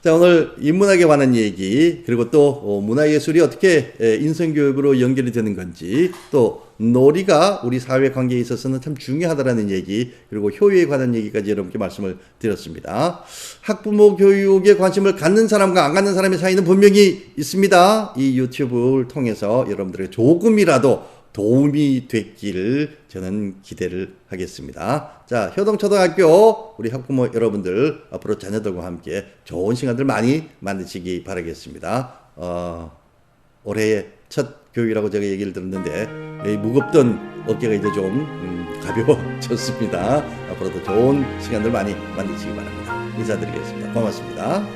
자, 오늘 인문학에 관한 얘기, 그리고 또 문화예술이 어떻게 인성교육으로 연결이 되는 건지, 또 놀이가 우리 사회관계에 있어서는 참 중요하다라는 얘기, 그리고 효율에 관한 얘기까지 여러분께 말씀을 드렸습니다. 학부모 교육에 관심을 갖는 사람과 안 갖는 사람의 차이는 분명히 있습니다. 이 유튜브를 통해서 여러분들에게 조금이라도 도움이 됐기를 저는 기대를 하겠습니다. 자, 효동초등학교 우리 학부모 여러분들 앞으로 자녀들과 함께 좋은 시간들 많이 만드시기 바라겠습니다. 올해의 첫 교육이라고 제가 얘기를 들었는데 무겁던 어깨가 이제 좀 가벼워졌습니다. 앞으로도 좋은 시간들 많이 만드시기 바랍니다. 인사드리겠습니다. 고맙습니다.